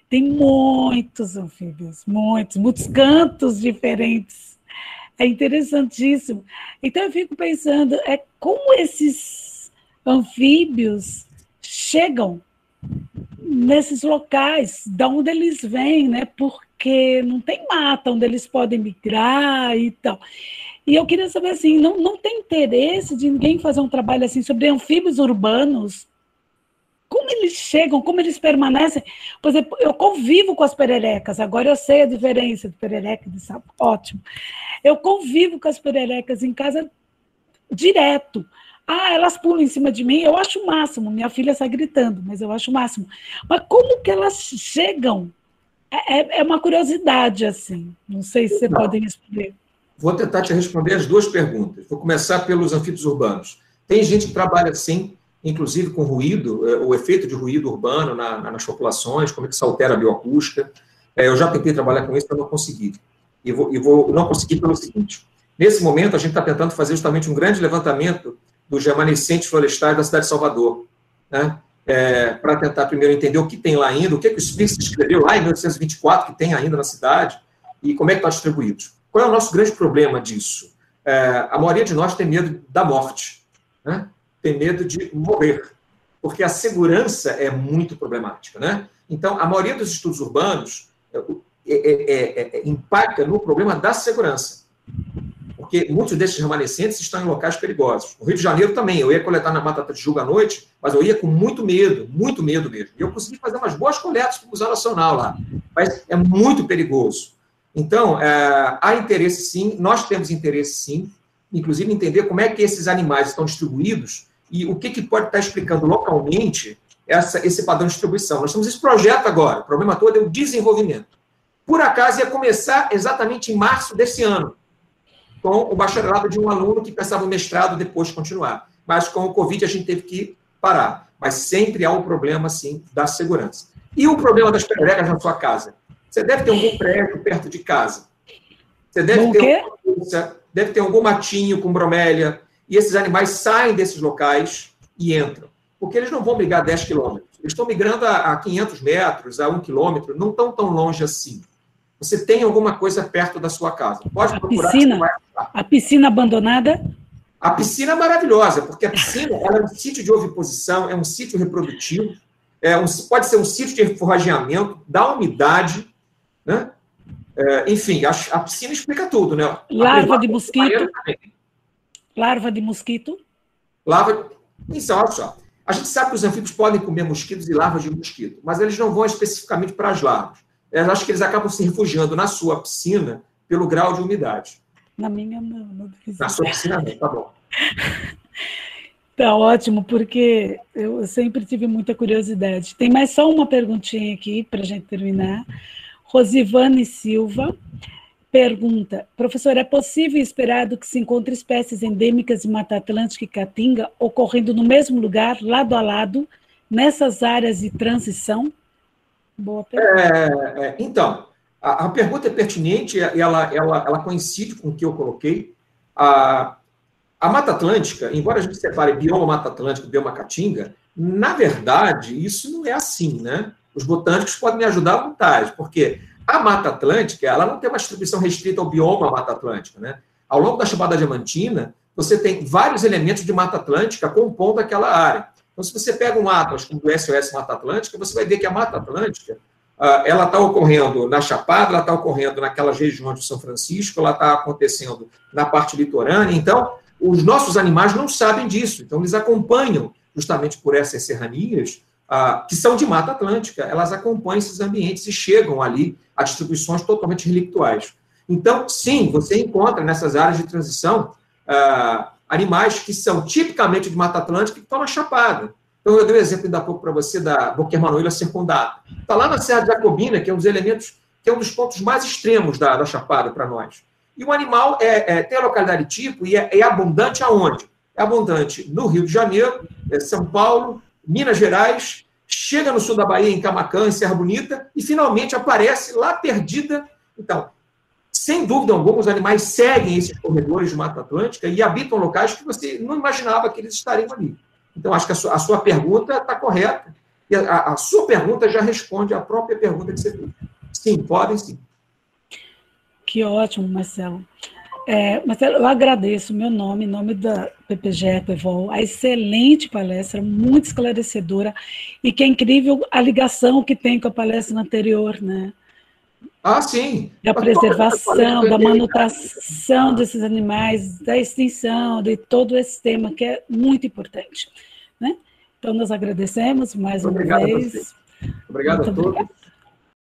Tem muitos anfíbios, muitos cantos diferentes. É interessantíssimo. Então, eu fico pensando, como esses anfíbios chegam nesses locais, de onde eles vêm, né? Porque não tem mata onde eles podem migrar e tal. E eu queria saber, assim, não tem interesse de ninguém fazer um trabalho assim sobre anfíbios urbanos? como eles chegam, como eles permanecem. Por exemplo, eu convivo com as pererecas, agora eu sei a diferença de perereca e de sapo, ótimo. Eu convivo com as pererecas em casa direto. Elas pulam em cima de mim, eu acho o máximo. Minha filha sai gritando, mas eu acho o máximo. Mas como que elas chegam? É uma curiosidade, assim. Não sei se você pode responder. Vou tentar te responder as duas perguntas. Vou começar pelos anfíbios urbanos. Tem gente que trabalha assim, inclusive com ruído, o efeito de ruído urbano nas populações, como é que isso altera a bioacústica. Eu já tentei trabalhar com isso, mas não consegui. E não consegui pelo seguinte: nesse momento, a gente está tentando fazer justamente um grande levantamento dos remanescentes florestais da cidade de Salvador, né? Para tentar primeiro entender o que tem lá ainda, o que o Spitz escreveu lá em 1824, que tem ainda na cidade, e como é que está distribuído. Qual é o nosso grande problema disso? A maioria de nós tem medo da morte, né? Tem medo de morrer, porque a segurança é muito problemática, né? Então, a maioria dos estudos urbanos impacta no problema da segurança, porque muitos desses remanescentes estão em locais perigosos. No Rio de Janeiro também, eu ia coletar na Mata Tijuca à noite, mas eu ia com muito medo mesmo. E eu consegui fazer umas boas coletas para o Museu Nacional lá, mas é muito perigoso. Então, há interesse sim, nós temos interesse sim, inclusive entender como é que esses animais estão distribuídos e o que pode estar explicando localmente esse padrão de distribuição. Nós temos esse projeto agora, o problema todo é o desenvolvimento. Por acaso, ia começar exatamente em março desse ano, com o bacharelado de um aluno que pensava o mestrado depois continuar. Mas com o Covid a gente teve que parar. Mas sempre há um problema, sim, da segurança. E o problema das pererecas na sua casa? Você deve ter algum prédio perto de casa. Você deve ter algum matinho com bromélia. E esses animais saem desses locais e entram. Porque eles não vão migrar 10 quilômetros. Eles estão migrando a 500 metros, a 1 quilômetro. Não estão tão longe assim. Você tem alguma coisa perto da sua casa. Pode procurar. A piscina abandonada? A piscina é maravilhosa, porque a piscina ela é um sítio de oviposição, é um sítio reprodutivo, pode ser um sítio de forrageamento, dá umidade, né? Enfim, a piscina explica tudo, né? Larva de mosquito? Larva de mosquito? Então, olha só. A gente sabe que os anfíbios podem comer mosquitos e larvas de mosquito, mas eles não vão especificamente para as larvas. Eu acho que eles acabam se refugiando na sua piscina pelo grau de umidade. Na minha não. Na sua piscina não, tá bom. Tá ótimo, porque eu sempre tive muita curiosidade. Tem mais só uma perguntinha aqui para a gente terminar. Rosivane Silva pergunta: professor, é possível e esperado que se encontre espécies endêmicas de Mata Atlântica e Caatinga ocorrendo no mesmo lugar, lado a lado, nessas áreas de transição? Boa pergunta. Então, a pergunta é pertinente e ela coincide com o que eu coloquei. A Mata Atlântica, embora a gente separe bioma Mata Atlântica e bioma Caatinga, na verdade, isso não é assim, né? Os botânicos podem me ajudar à vontade, porque a Mata Atlântica ela não tem uma distribuição restrita ao bioma Mata Atlântica, né? Ao longo da Chapada Diamantina, você tem vários elementos de Mata Atlântica compondo aquela área. Então, se você pega um atlas como do SOS Mata Atlântica, você vai ver que a Mata Atlântica ela está ocorrendo na Chapada, ela está ocorrendo naquelas regiões de São Francisco, ela está acontecendo na parte litorânea. Então, os nossos animais não sabem disso. Então, eles acompanham, justamente por essas serranias, que são de Mata Atlântica, elas acompanham esses ambientes e chegam ali a distribuições totalmente relictuais. Então, sim, você encontra nessas áreas de transição animais que são tipicamente de Mata Atlântica e que estão na Chapada. Então, eu dei um exemplo ainda há pouco para você da Boquermanoila circundata. Está lá na Serra de Jacobina, que é um dos elementos, que é um dos pontos mais extremos da Chapada para nós. E o animal tem a localidade tipo e é abundante aonde? É abundante no Rio de Janeiro, São Paulo, Minas Gerais, chega no sul da Bahia, em Camacã, em Serra Bonita, e finalmente aparece lá perdida. Então, sem dúvida alguma, os animais seguem esses corredores de Mata Atlântica e habitam locais que você não imaginava que eles estariam ali. Então, acho que a sua pergunta está correta. E a sua pergunta já responde à própria pergunta que você fez. Sim, podem sim. Que ótimo, Marcelo. Marcelo, eu agradeço meu nome, em nome da PPGE Equivol, a excelente palestra, muito esclarecedora, e que é incrível a ligação que tem com a palestra anterior, né? Sim. Da preservação, da manutenção desses animais, da extinção, de todo esse tema, que é muito importante, né? Então, nós agradecemos mais uma Obrigado vez. Obrigado a todos.